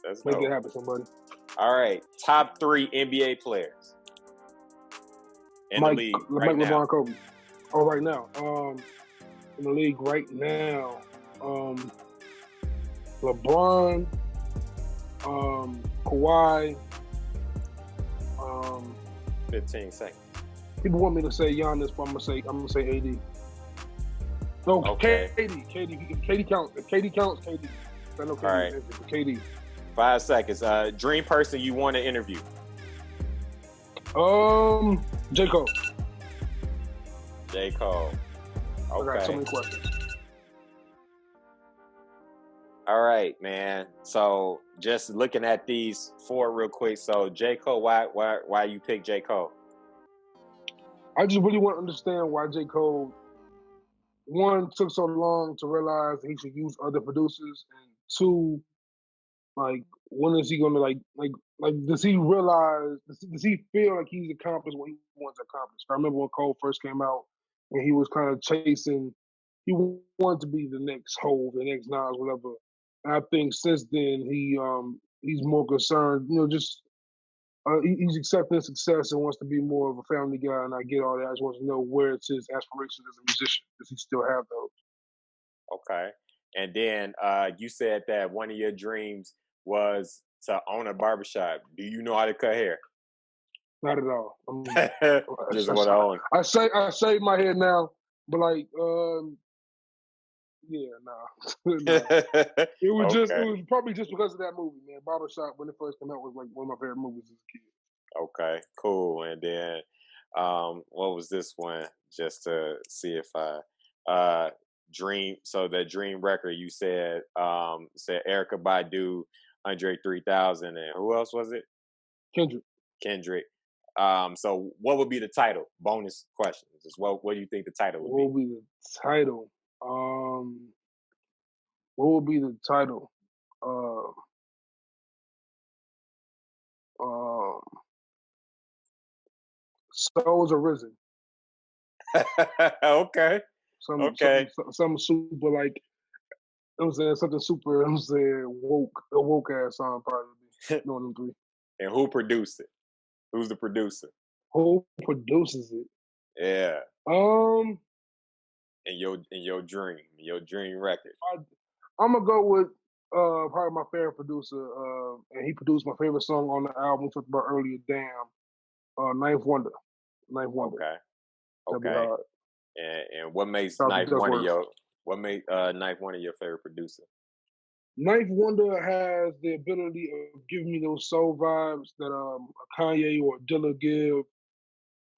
That's Make dope. it happen, somebody. All right, top 3 NBA players in the league right now. LeBron, Kobe. Oh, right now. In the league right now, LeBron, Kawhi. 15 seconds. People want me to say Giannis, but I'm gonna say AD. No, Okay. KD counts. If KD counts, KD. I know KD. All right. KD. 5 seconds. Dream person you want to interview. J. Cole. J. Cole. Okay. I got so many questions. All right, man. So just looking at these 4 real quick. So J. Cole, why you pick J. Cole? I just really want to understand why J. Cole, one, took so long to realize that he should use other producers, and 2, like, when is he gonna like does he realize, does he feel like he's accomplished what he wants to accomplish? I remember when Cole first came out and he was kind of chasing, he wanted to be the next Hove, the next Nas, whatever. And I think since then he's more concerned, just he's accepting success and wants to be more of a family guy, and I get all that. I just want to know where it's his aspirations as a musician. Does he still have those? Okay. And then you said that one of your dreams was to own a barbershop. Do you know how to cut hair? Not at all. Just want to own. I shave my head now, but like, yeah, nah. It was okay. it was probably just because of that movie, man. Barbershop, when it first came out, was like one of my favorite movies as a kid. Okay, cool. And then, what was this one? Just to see if I dream. So the dream record you said Erykah Badu, Andre 3000, and who else was it? Kendrick. So what would be the title? Bonus question. Just what do you think the title would be? What would be the title? What would be the title? Souls Arisen. Okay. Something super like, I'm saying something super. I'm saying a woke ass song probably. One of them 3. And who produced it? Who's the producer? Who produces it? Yeah. In your dream record. I'm gonna go with probably my favorite producer, and he produced my favorite song on the album we talked about earlier. Damn, Ninth Wonder. Okay. And what makes Ninth Wonder your favorite producer? Ninth Wonder has the ability of giving me those soul vibes that a Kanye or Dilla give,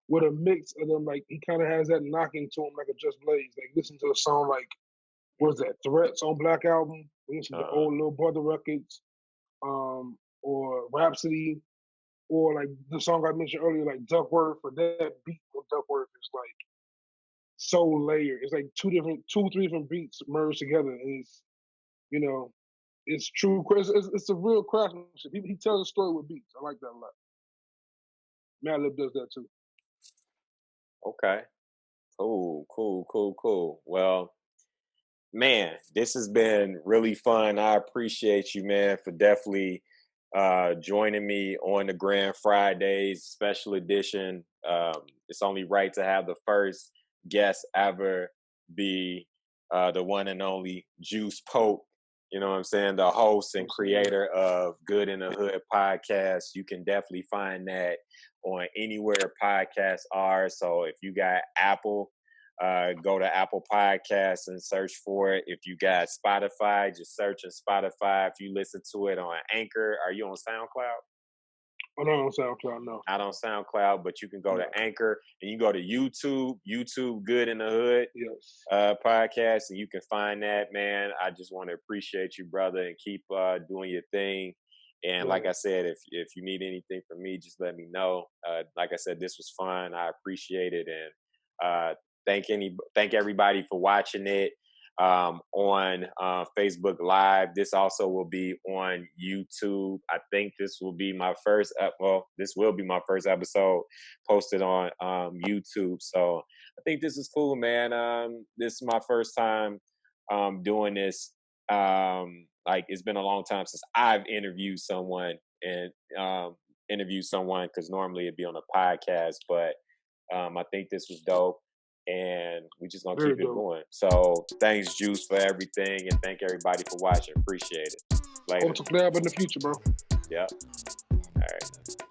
with a mix of them. Like, he kind of has that knocking to him, like a Just Blaze. Like, listen to a song like, what's that, Threats on Black Album, listen to old Lil Brother records, or Rhapsody, or like the song I mentioned earlier, like Duckworth, or that beat on Duckworth is like so layered. It's like 3 different beats merged together, and it's, it's true. It's a real craftsmanship. He tells a story with beats. I like that a lot. Madlib does that too. Okay. Cool. Well, man, this has been really fun. I appreciate you, man, for definitely joining me on the Grand Fridays special edition. It's only right to have the first guest ever be the one and only Juice Polk. You know what I'm saying? The host and creator of Good in the Hood podcast. You can definitely find that on anywhere podcasts are. So if you got Apple, go to Apple Podcasts and search for it. If you got Spotify, just search in Spotify. If you listen to it on Anchor, are you on SoundCloud? I'm not on SoundCloud, no. Not on SoundCloud, but you can go to Anchor, and you go to YouTube Good in the Hood podcast, and you can find that, man. I just want to appreciate you, brother, and keep doing your thing. And like I said, if you need anything from me, just let me know. Like I said, this was fun. I appreciate it, and thank everybody for watching it on Facebook Live. This also will be on YouTube. I think this will be my first episode posted on YouTube. So I think this is cool, man. This is my first time doing this. Like, it's been a long time since I've interviewed someone, because normally it'd be on a podcast, but I think this was dope. And we just gonna keep it going. So thanks, Juice, for everything, and thank everybody for watching. Appreciate it. Later. Hope to collab in the future, bro. Yep. All right.